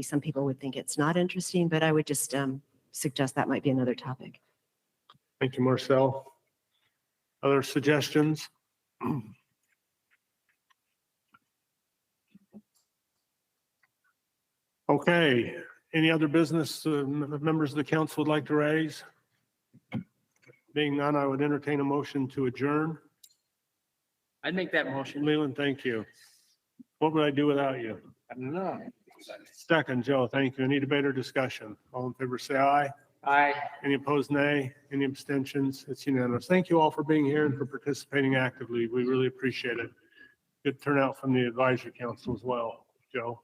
some people would think it's not interesting, but I would just suggest that might be another topic. Thank you, Marcel. Other suggestions? Okay, any other business members of the council would like to raise? Being none, I would entertain a motion to adjourn. I'd make that motion. Leland, thank you. What would I do without you? I don't know. Second, Joe, thank you. Any debate or discussion? All in favor, say aye. Aye. Any opposed, nay? Any abstentions? It's unanimous. Thank you all for being here and for participating actively. We really appreciate it. Good turnout from the advisory council as well, Joe.